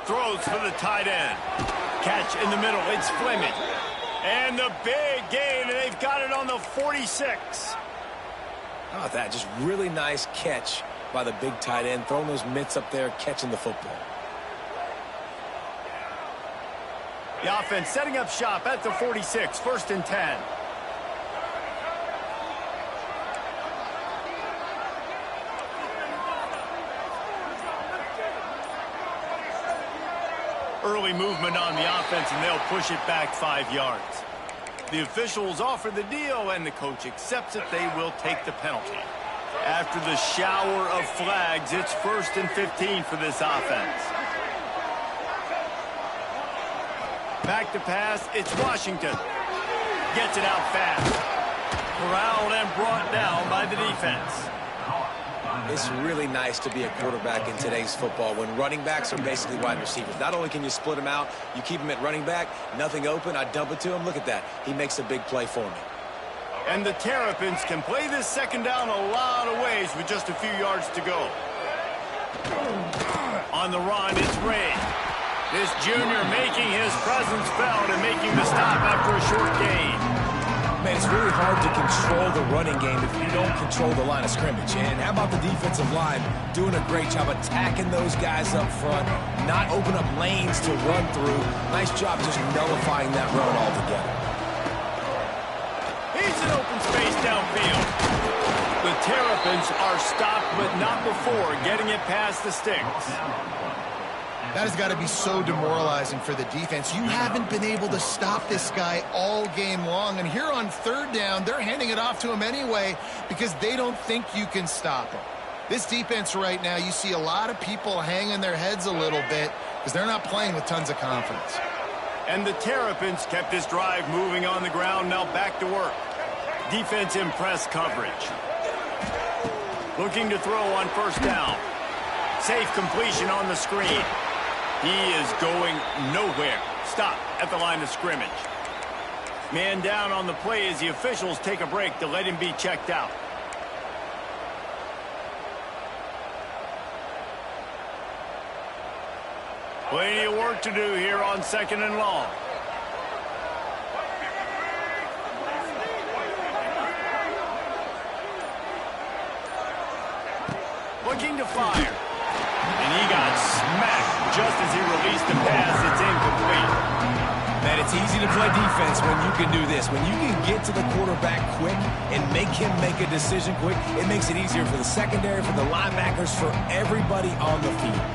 Throws for the tight end. Catch in the middle. It's Fleming. And the big gain, and they've got it on the 46. How about that? Just really nice catch by the big tight end. Throwing those mitts up there, catching the football. The offense setting up shop at the 46. First and 10. Early movement on the offense, and they'll push it back 5 yards. The officials offer the deal, and the coach accepts it. They will take the penalty. After the shower of flags, it's first and 15 for this offense. Back to pass, it's Washington. Gets it out fast. Corralled and brought down by the defense. It's really nice to be a quarterback in today's football when running backs are basically wide receivers. Not only can you split them out, you keep them at running back, nothing open, I dump it to him. Look at that. He makes a big play for me. And the Terrapins can play this second down a lot of ways with just a few yards to go. On the run, it's Ray. This junior making his presence felt and making the stop after a short gain. Man, it's really hard to control the running game if you don't control the line of scrimmage. And how about the defensive line doing a great job attacking those guys up front, not open up lanes to run through. Nice job just nullifying that run altogether. He's in open space downfield. The Terrapins are stopped, but not before getting it past the sticks. That has got to be so demoralizing for the defense. You haven't been able to stop this guy all game long. And here on third down, they're handing it off to him anyway because they don't think you can stop him. This defense right now, you see a lot of people hanging their heads a little bit because they're not playing with tons of confidence. And the Terrapins kept this drive moving on the ground. Now back to work. Defense in press coverage. Looking to throw on first down. Safe completion on the screen. He is going nowhere. Stop at the line of scrimmage. Man down on the play as the officials take a break to let him be checked out. Plenty of work to do here on second and long. Looking to fire. And he got smacked just as he released the pass. It's incomplete. Man, it's easy to play defense when you can do this. When you can get to the quarterback quick and make him make a decision quick, it makes it easier for the secondary, for the linebackers, for everybody on the field.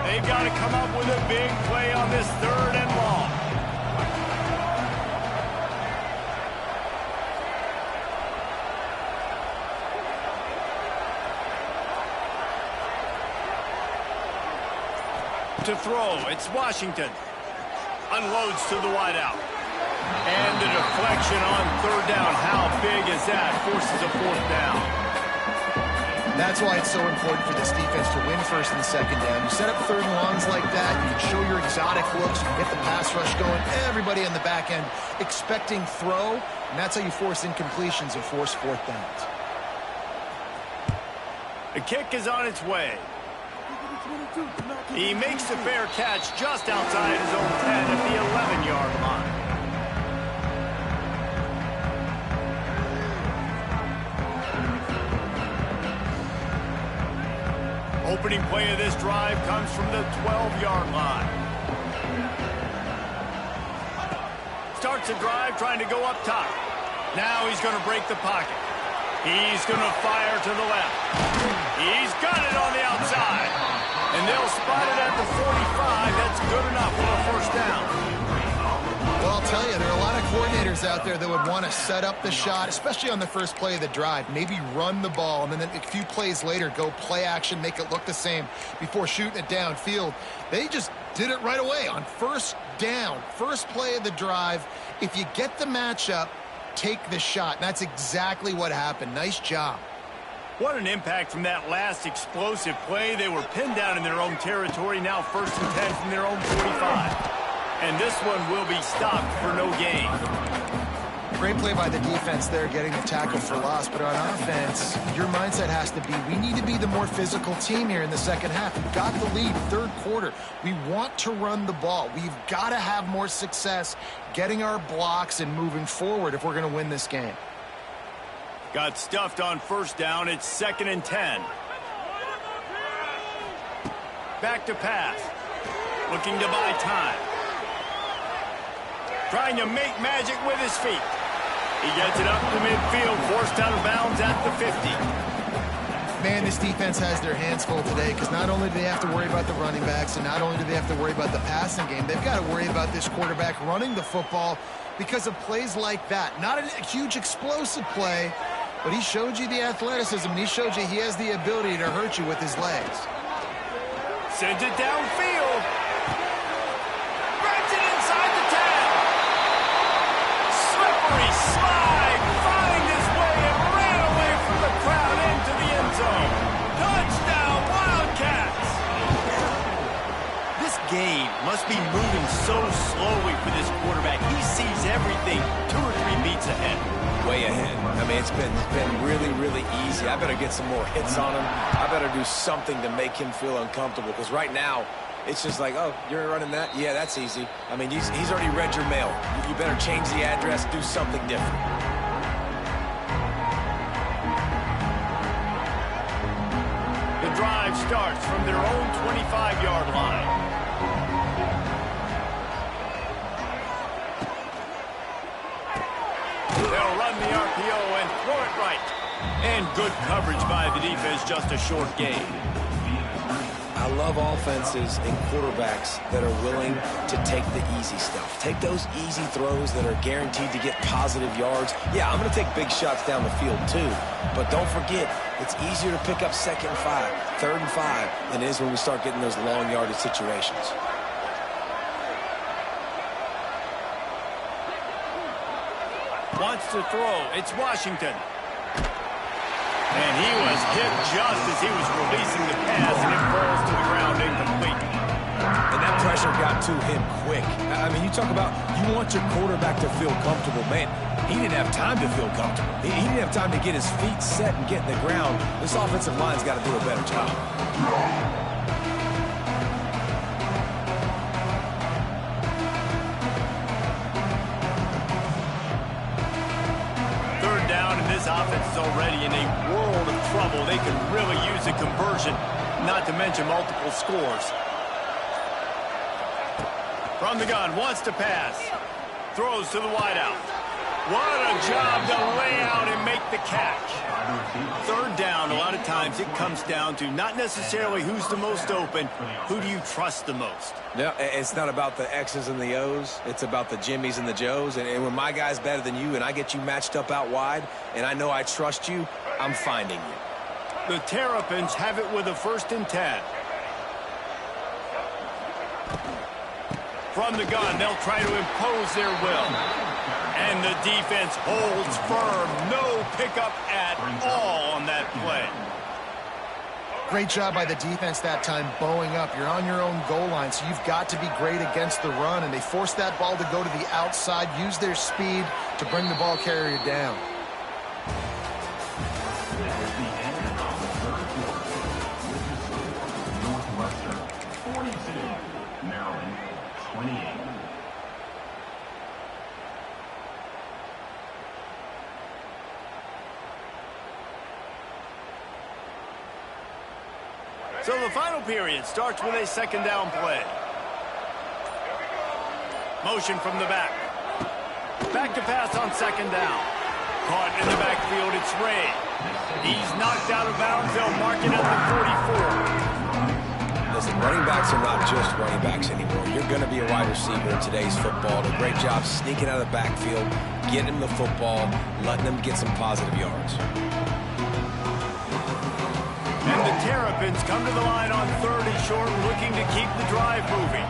They've got to come up with a big play on this third and long. To throw, it's Washington. Unloads to the wideout. And the deflection on third down. How big is that? Forces a fourth down. That's why it's so important for this defense to win first and second down. You set up third and longs like that, you can show your exotic looks, you can get the pass rush going, everybody on the back end expecting throw, and that's how you force incompletions and force fourth downs. The kick is on its way. He makes the fair catch just outside his own 10 at the 11-yard line. Opening play of this drive comes from the 12-yard line. Starts the drive trying to go up top. Now he's going to break the pocket. He's going to fire to the left. He's got it on the outside. And they'll spot it at the 45. That's good enough for a first down. Well, I'll tell you, there are a lot of coordinators out there that would want to set up the shot, especially on the first play of the drive. Maybe run the ball, and then a few plays later, go play action, make it look the same before shooting it downfield. They just did it right away on first down. First play of the drive. If you get the matchup, take the shot. And that's exactly what happened. Nice job. What an impact from that last explosive play. They were pinned down in their own territory, now first and 10 from their own 45. And this one will be stopped for no gain. Great play by the defense there, getting the tackle for loss. But on offense, your mindset has to be, we need to be the more physical team here in the second half. We've got the lead, third quarter. We want to run the ball. We've got to have more success getting our blocks and moving forward if we're going to win this game. Got stuffed on first down. It's 2nd and 10. Back to pass. Looking to buy time. Trying to make magic with his feet. He gets it up to midfield, forced out of bounds at the 50. Man, this defense has their hands full today because not only do they have to worry about the running backs and not only do they have to worry about the passing game, they've got to worry about this quarterback running the football because of plays like that. Not a huge explosive play, but he showed you the athleticism, and he showed you he has the ability to hurt you with his legs. Sends it downfield. Grabs it inside the 10. Slippery slide. Find his way and ran away from the crowd into the end zone. Touchdown, Wildcats. This game must be moving so slowly for this quarterback. He sees everything 2 or 3 beats ahead. Way ahead. I mean, it's been really, really easy. I better get some more hits on him. I better do something to make him feel uncomfortable because right now, it's just like, oh, you're running that? Yeah, that's easy. I mean, he's already read your mail. You better change the address, do something different. The drive starts from their own 25-yard line. They'll run the RPO and throw it right. And good coverage by the defense, just a short gain. I love offenses and quarterbacks that are willing to take the easy stuff. Take those easy throws that are guaranteed to get positive yards. Yeah, I'm going to take big shots down the field too. But don't forget, it's easier to pick up 2nd and 5, 3rd and 5 than it is when we start getting those long yardage situations. Wants to throw. It's Washington. And he was hit just as he was releasing the pass, and it falls to the ground incomplete. And that pressure got to him quick. I mean, you talk about you want your quarterback to feel comfortable. Man, he didn't have time to feel comfortable. He didn't have time to get his feet set and get in the ground. This offensive line's got to do a better job. This offense is already in a world of trouble. They can really use a conversion, not to mention multiple scores. From the gun, wants to pass. Throws to the wideout. What a job to lay out and make the catch. 3rd down, a lot of times it comes down to not necessarily who's the most open, who do you trust the most? Yeah, it's not about the X's and the O's. It's about the Jimmys and the Joes. And when my guy's better than you and I get you matched up out wide and I know I trust you, I'm finding you. The Terrapins have it with a 1st and 10. From the gun, they'll try to impose their will. And the defense holds firm. No pickup at all on that play. Great job by the defense that time, bowing up. You're on your own goal line, so you've got to be great against the run, and they forced that ball to go to the outside, use their speed to bring the ball carrier down. That is the end of the third quarter. With the score, Northwestern 42, Maryland 28. So the final period starts with a second down play. Motion from the back. Back to pass on second down. Caught in the backfield, it's Ray. He's knocked out of bounds. They'll mark it at the 44. Listen, running backs are not just running backs anymore. You're going to be a wide receiver in today's football. A great job sneaking out of the backfield, getting him the football, letting them get some positive yards. And the Terrapins come to the line on 3rd and short, looking to keep the drive moving.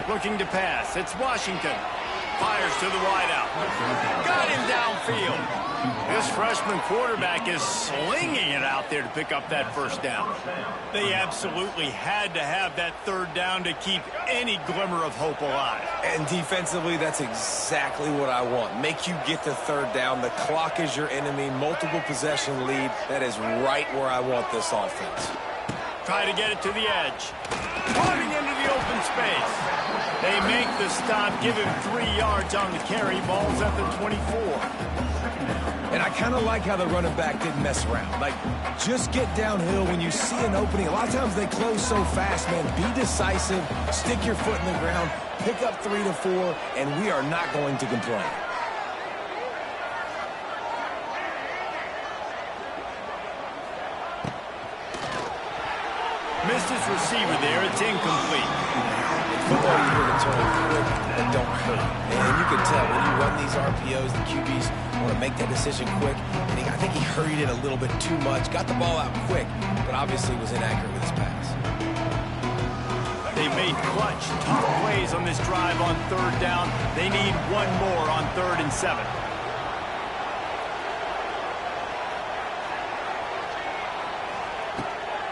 Looking to pass. It's Washington. Fires to the wideout. Got him downfield. This freshman quarterback is slinging it out there to pick up that first down. They absolutely had to have that 3rd down to keep any glimmer of hope alive. And defensively, that's exactly what I want. Make you get the 3rd down. The clock is your enemy. Multiple possession lead. That is right where I want this offense. Try to get it to the edge. Running into the open space. They make the stop, give him 3 yards on the carry. Ball's at the 24. And I kind of like how the running back didn't mess around. Like, just get downhill when you see an opening. A lot of times they close so fast, man. Be decisive, stick your foot in the ground, pick up 3 to 4, and we are not going to complain. Missed his receiver there. It's incomplete. Football, you hear the term quick, but don't hurt. And you can tell when you run these RPOs, the QBs want to make that decision quick. And I think he hurried it a little bit too much. Got the ball out quick, but obviously was inaccurate with his pass. They made clutch, tough plays on this drive on 3rd down. They need one more on 3rd and 7.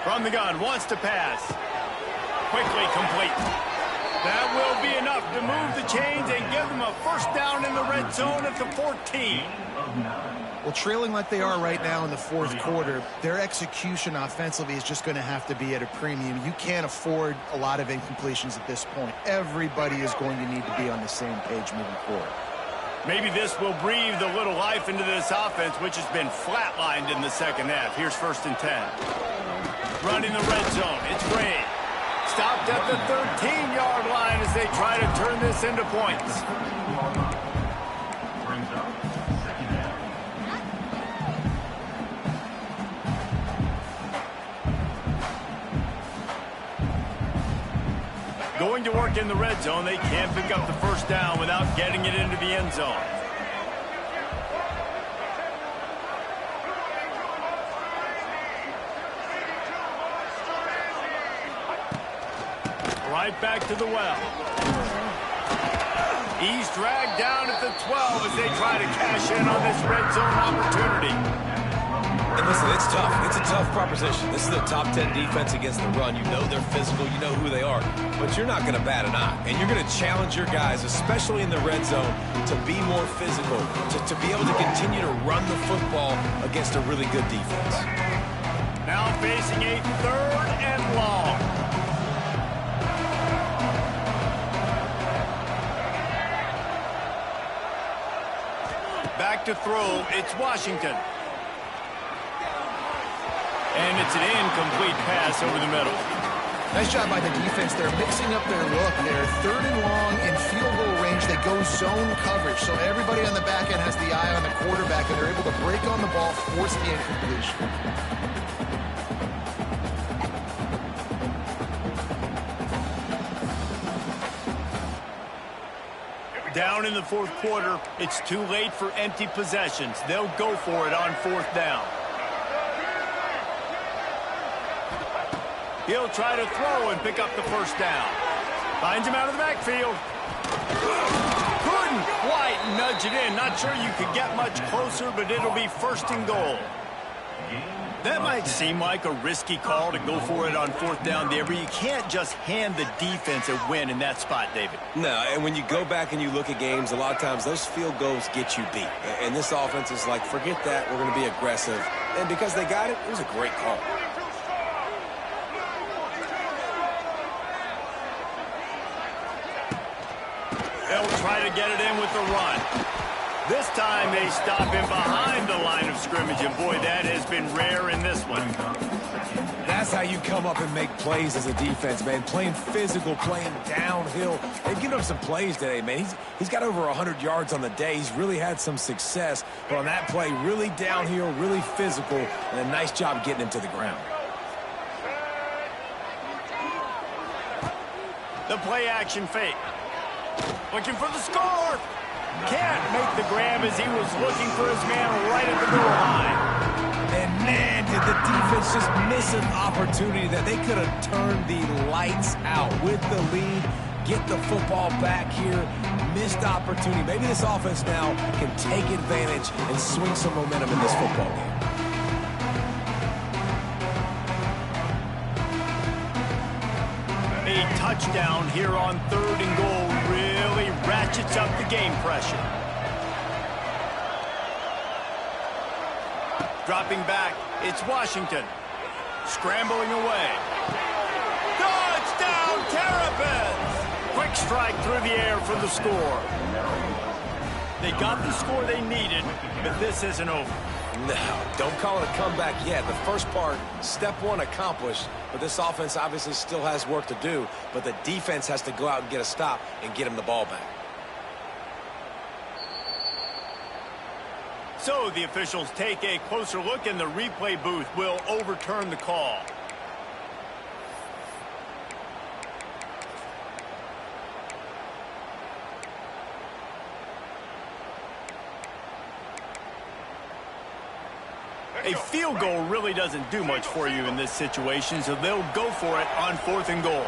From the gun, wants to pass. Quickly complete. That will be enough to move the chains and give them a first down in the red zone at the 14. Well, trailing like they are right now in the 4th quarter, their execution offensively is just going to have to be at a premium. You can't afford a lot of incompletions at this point. Everybody is going to need to be on the same page moving forward. Maybe this will breathe a little life into this offense, which has been flatlined in the second half. Here's 1st and 10. Running the red zone. It's Gray. Stopped at the 13-yard line as they try to turn this into points. Brings up second down. Going to work in the red zone. They can't pick up the first down without getting it into the end zone. Right back to the well. He's dragged down at the 12 as they try to cash in on this red zone opportunity. And listen, it's tough. It's a tough proposition. This is a top 10 defense against the run. You know they're physical. You know who they are. But you're not going to bat an eye. And you're going to challenge your guys, especially in the red zone, to be more physical, to be able to continue to run the football against a really good defense. Now facing a 3rd and long. Back to throw, it's Washington. And it's an incomplete pass over the middle. Nice job by the defense. They're mixing up their look. They're 3rd and long in field goal range. They go zone coverage. So everybody on the back end has the eye on the quarterback, and they're able to break on the ball, force the incompletion. Down in the 4th quarter, it's too late for empty possessions. They'll go for it on 4th down. He'll try to throw and pick up the first down. Finds him out of the backfield. Couldn't quite nudge it in. Not sure you could get much closer, but it'll be 1st and goal. That might seem like a risky call to go for it on fourth down there, but you can't just hand the defense a win in that spot, David. No, and when you go back and you look at games, a lot of times those field goals get you beat. And this offense is like, forget that, we're going to be aggressive. And because they got it, it was a great call. They'll try to get it in with the run. This time they stop him behind the line of scrimmage, and boy, that has been rare in this one. That's how you come up and make plays as a defense, man. Playing physical, playing downhill. They've given up some plays today, man. He's got over 100 yards on the day. He's really had some success. But on that play, really downhill, really physical, and a nice job getting him to the ground. The play action fake. Looking for the score. Can't make the grab as he was looking for his man right at the goal line. And man, did the defense just miss an opportunity that they could have turned the lights out with the lead, get the football back here. Missed opportunity. Maybe this offense now can take advantage and swing some momentum in this football game. A touchdown here on 3rd and goal really ratchets up the game pressure. Dropping back, it's Washington. Scrambling away. Touchdown, Terrapins! Quick strike through the air for the score. They got the score they needed, but this isn't over. No, don't call it a comeback yet. The first part, step one accomplished, but this offense obviously still has work to do, but the defense has to go out and get a stop and get him the ball back. So the officials take a closer look, and the replay booth will overturn the call. A field goal really doesn't do much for you in this situation, so they'll go for it on 4th and goal.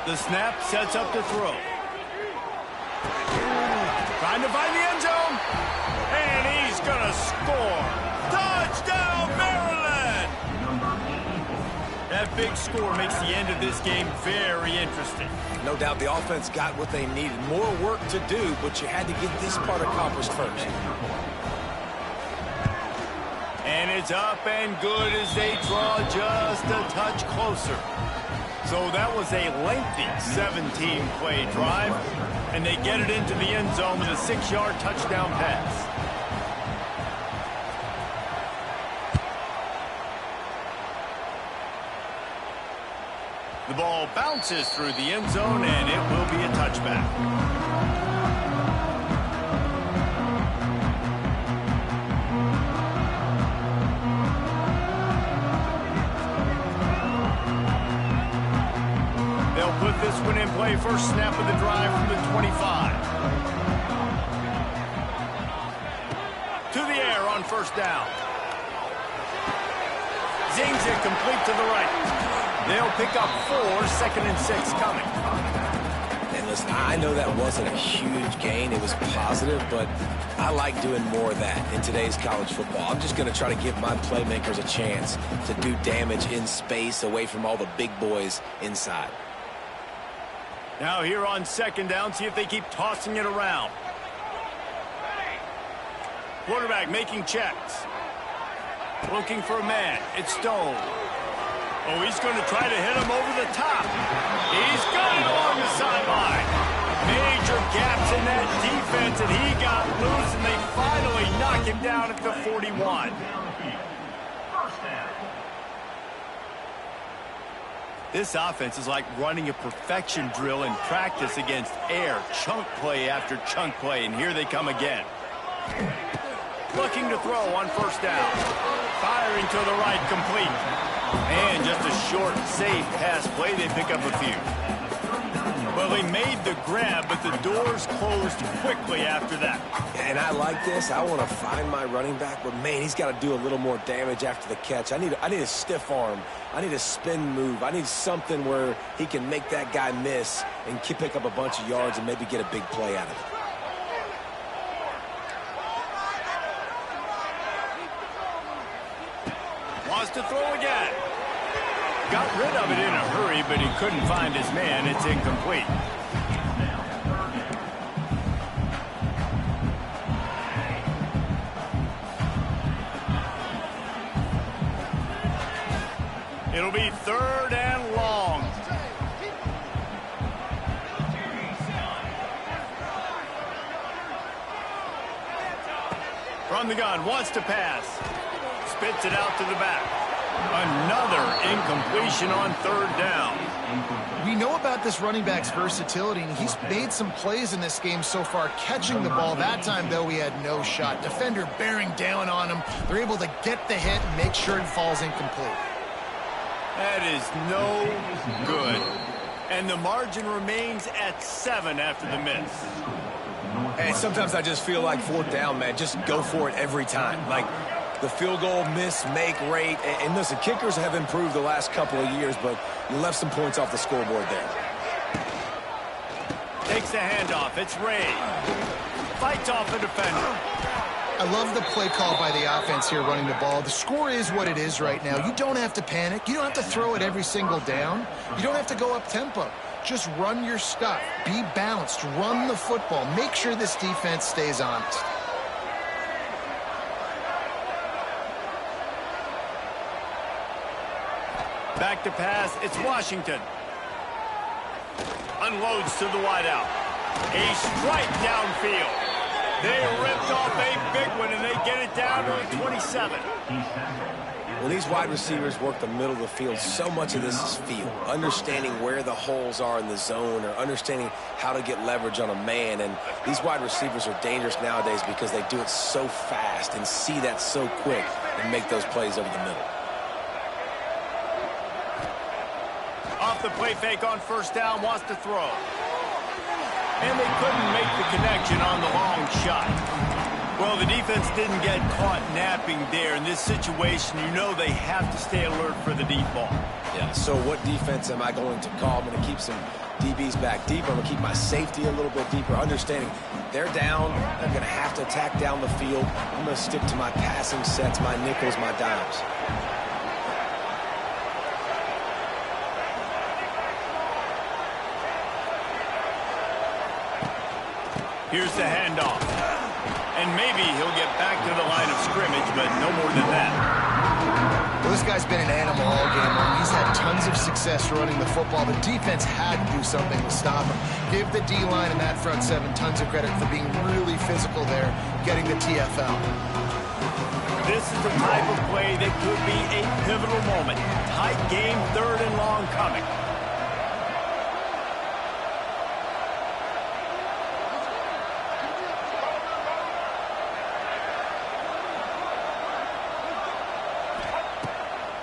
The snap sets up the throw. Trying to find the end zone. And he's going to score. Touchdown, Maryland! That big score makes the end of this game very interesting. No doubt the offense got what they needed. More work to do, but you had to get this part accomplished first. And it's up and good as they draw just a touch closer. So that was a lengthy 17-play drive, and they get it into the end zone with a 6-yard touchdown pass. The ball bounces through the end zone, and it will be a touchback. They'll put this one in play. First snap of the drive from the 25. To the air on 1st down. Zings it complete to the right. They'll pick up 4, 2nd and 6 coming. And listen, I know that wasn't a huge gain. It was positive, but I like doing more of that in today's college football. I'm just going to try to give my playmakers a chance to do damage in space away from all the big boys inside. Now here on 2nd down, see if they keep tossing it around. Quarterback making checks. Looking for a man. It's Stone. Oh, he's going to try to hit him over the top. He's got it along the sideline. Major gaps in that defense, and he got loose, and they finally knock him down at the 41. This offense is like running a perfection drill in practice against air. Chunk play after chunk play, and here they come again. Looking to throw on 1st down. Firing to the right, complete. And just a short, safe pass play. They pick up a few. Well, they made the grab, but the doors closed quickly after that. And I like this. I want to find my running back, but man, he's got to do a little more damage after the catch. I need a stiff arm. I need a spin move. I need something where he can make that guy miss and pick up a bunch of yards and maybe get a big play out of it. has to throw again. Got rid of it in a hurry, but he couldn't find his man. It's incomplete. It'll be 3rd and long. From the gun, wants to pass. Spits it out to the back. Another incompletion on 3rd down. We know about this running back's versatility, and he's made some plays in this game so far, catching the ball. That time, though, he had no shot. Defender bearing down on him. They're able to get the hit and make sure it falls incomplete. That is no good. And the margin remains at 7 after the miss. And sometimes I just feel like 4th down, man, just go for it every time. Like the field goal miss-make rate. And listen, kickers have improved the last couple of years, but you left some points off the scoreboard there. Takes the handoff. It's Ray. Fights off a defender. I love the play call by the offense here running the ball. The score is what it is right now. You don't have to panic. You don't have to throw it every single down. You don't have to go up tempo. Just run your stuff. Be balanced. Run the football. Make sure this defense stays honest. Back to pass. It's Washington. Unloads to the wideout. A strike downfield. They ripped off a big one, and they get it down to the 27. When these wide receivers work the middle of the field, so much of this is feel. Understanding where the holes are in the zone or understanding how to get leverage on a man. And these wide receivers are dangerous nowadays because they do it so fast and see that so quick and make those plays over the middle. Off the play fake on 1st down, wants to throw. And they couldn't make the connection on the long shot. Well, the defense didn't get caught napping there. In this situation, you know they have to stay alert for the deep ball. Yeah, so what defense am I going to call? I'm going to keep some DBs back deeper. I'm going to keep my safety a little bit deeper, understanding they're down. They're going to have to attack down the field. I'm going to stick to my passing sets, my nickels, my dimes. Here's the handoff. And maybe he'll get back to the line of scrimmage, but no more than that. Well, this guy's been an animal all game long. He's had tons of success running the football. The defense had to do something to stop him. Give the D-line and that front 7 tons of credit for being really physical there, getting the TFL. This is the type of play that could be a pivotal moment. Tight game, 3rd and long coming.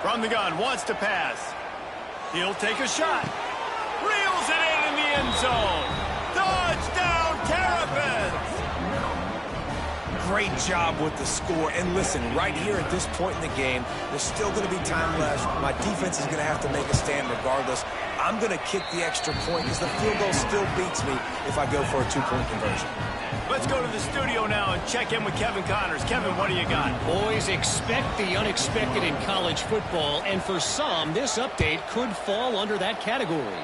From the gun, wants to pass. He'll take a shot. Reels it in the end zone. Touchdown, Terrapins! Great job with the score. And listen, right here at this point in the game, there's still going to be time left. My defense is going to have to make a stand regardless. I'm going to kick the extra point because the field goal still beats me if I go for a 2-point conversion. Let's go to the studio now and check in with Kevin Connors. Kevin, what do you got? Boys, expect the unexpected in college football, and for some, this update could fall under that category.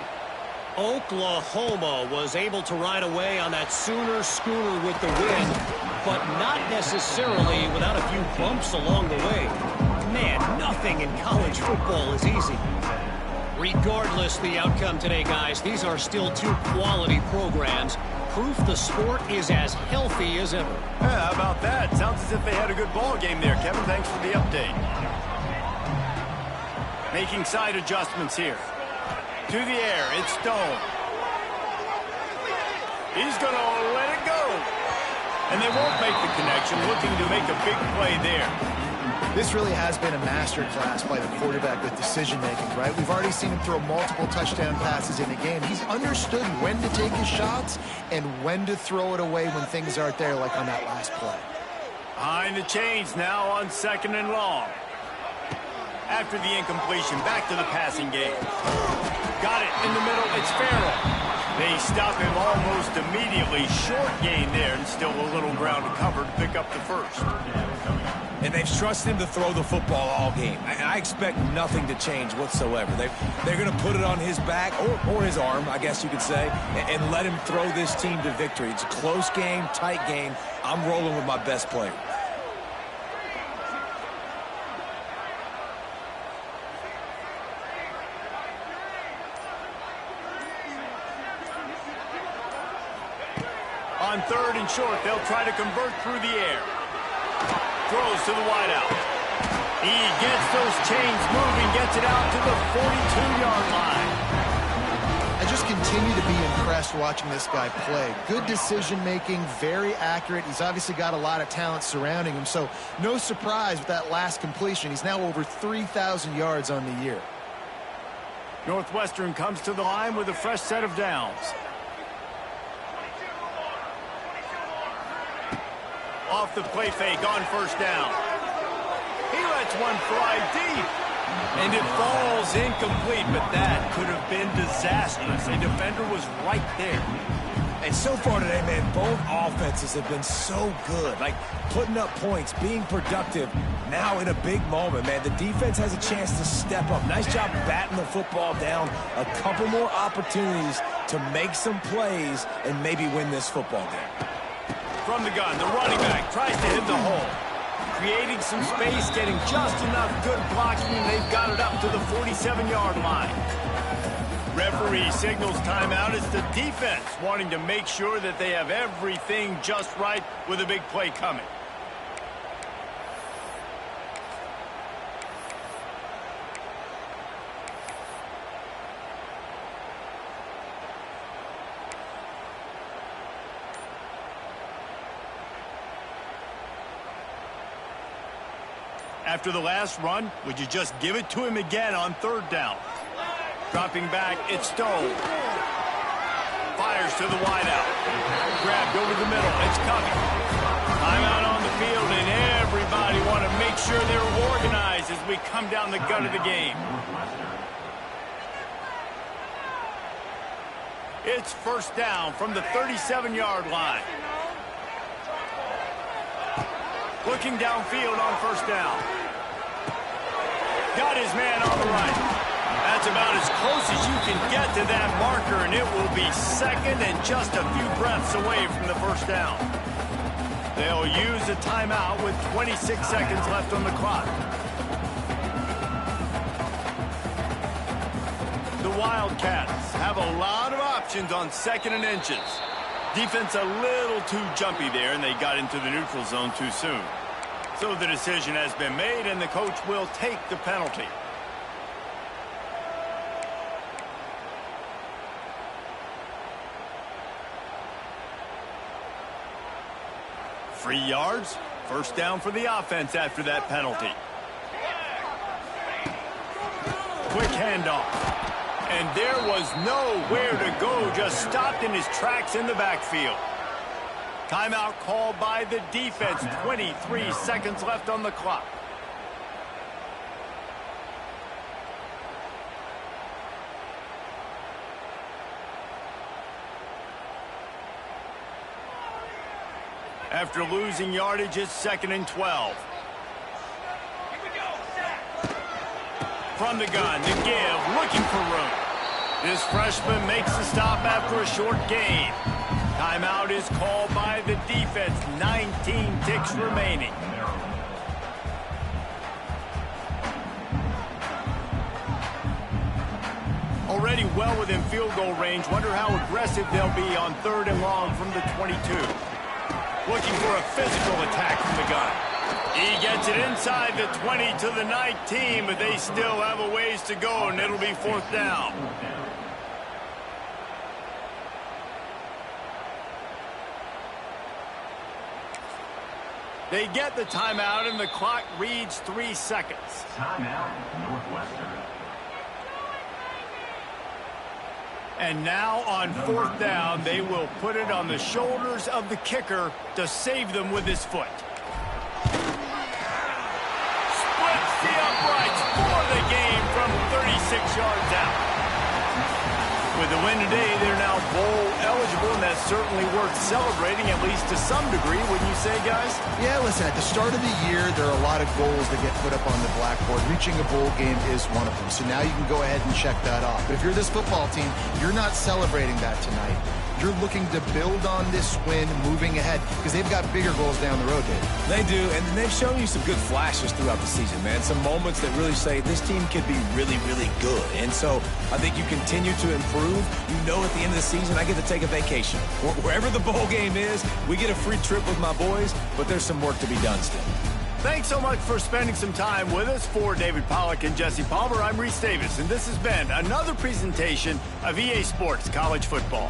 Oklahoma was able to ride away on that Sooner schooner with the win, but not necessarily without a few bumps along the way. Man, nothing in college football is easy. Regardless the outcome today, guys, these are still 2 quality programs. Proof the sport is as healthy as ever. Yeah, how about that? Sounds as if they had a good ball game there. Kevin, thanks for the update. Making side adjustments here. To the air, it's Stone. He's going to let it go. And they won't make the connection, looking to make a big play there. This really has been a masterclass by the quarterback with decision-making, right? We've already seen him throw multiple touchdown passes in the game. He's understood when to take his shots and when to throw it away when things aren't there, like on that last play. Behind the chains now on 2nd and long. After the incompletion, back to the passing game. Got it in the middle. It's Farrell. They stop him almost immediately. Short gain there, and still a little ground to cover to pick up the first. and they've trusted him to throw the football all game. And I expect nothing to change whatsoever. They're going to put it on his back, or his arm, I guess you could say, and let him throw this team to victory. It's a close game, tight game. I'm rolling with my best player. On 3rd and short, they'll try to convert through the air. Throws to the wideout. He gets those chains moving, gets it out to the 42-yard line. I just continue to be impressed watching this guy play. Good decision-making, very accurate. He's obviously got a lot of talent surrounding him, so no surprise with that last completion. He's now over 3,000 yards on the year. Northwestern comes to the line with a fresh set of downs. Off the play fake on 1st down. He lets one fly deep. And it falls incomplete, but that could have been disastrous. A defender was right there. And so far today, man, both offenses have been so good. Like, putting up points, being productive. Now in a big moment, man, the defense has a chance to step up. Nice job batting the football down. A couple more opportunities to make some plays and maybe win this football game. From the gun, the running back tries to hit the hole. Creating some space, getting just enough good blocking, and they've got it up to the 47-yard line. Referee signals timeout. It's the defense wanting to make sure that they have everything just right with a big play coming. After the last run, would you just give it to him again on 3rd down? Dropping back, it's Stone. Fires to the wideout. Grabbed over the middle, it's coming. Timeout on the field, and everybody want to make sure they're organized as we come down the gut of the game. It's 1st down from the 37-yard line. Looking downfield on 1st down. Got his man on the right. That's about as close as you can get to that marker, and it will be 2nd and just a few breaths away from the 1st down. They'll use a timeout with 26 seconds left on the clock. The Wildcats have a lot of options on 2nd and inches. Defense a little too jumpy there, and they got into the neutral zone too soon. So the decision has been made, and the coach will take the penalty. Free yards. 1st down for the offense after that penalty. Quick handoff. And there was nowhere to go, just stopped in his tracks in the backfield. Timeout called by the defense. 23 seconds left on the clock. After losing yardage, it's 2nd and 12. From the gun, the give, looking for room. This freshman makes the stop after a short gain. Timeout is called by the defense. 19 ticks remaining. Already well within field goal range. Wonder how aggressive they'll be on 3rd and long from the 22. Looking for a physical attack from the gun. He gets it inside the 20 to the 19, but they still have a ways to go, and it'll be 4th down. They get the timeout, and the clock reads 3 seconds. Timeout, Northwestern. And now on 4th down, they will put it on the shoulders of the kicker to save them with his foot. Splits the uprights for the game from 36 yards out. With the win today, they're now bowl eligible, and that's certainly worth celebrating, at least to some degree, wouldn't you say, guys? Yeah, listen, at the start of the year, there are a lot of goals that get put up on the blackboard. Reaching a bowl game is one of them. So now you can go ahead and check that off. But if you're this football team, you're not celebrating that tonight. You're looking to build on this win moving ahead because they've got bigger goals down the road, Dave. They do, and they've shown you some good flashes throughout the season, man. Some moments that really say this team could be really, really good. And so I think you continue to improve. You know at the end of the season, I get to take a vacation. Wherever the bowl game is, we get a free trip with my boys, but there's some work to be done still. Thanks so much for spending some time with us. For David Pollack and Jesse Palmer, I'm Reese Davis, and this has been another presentation of EA Sports College Football.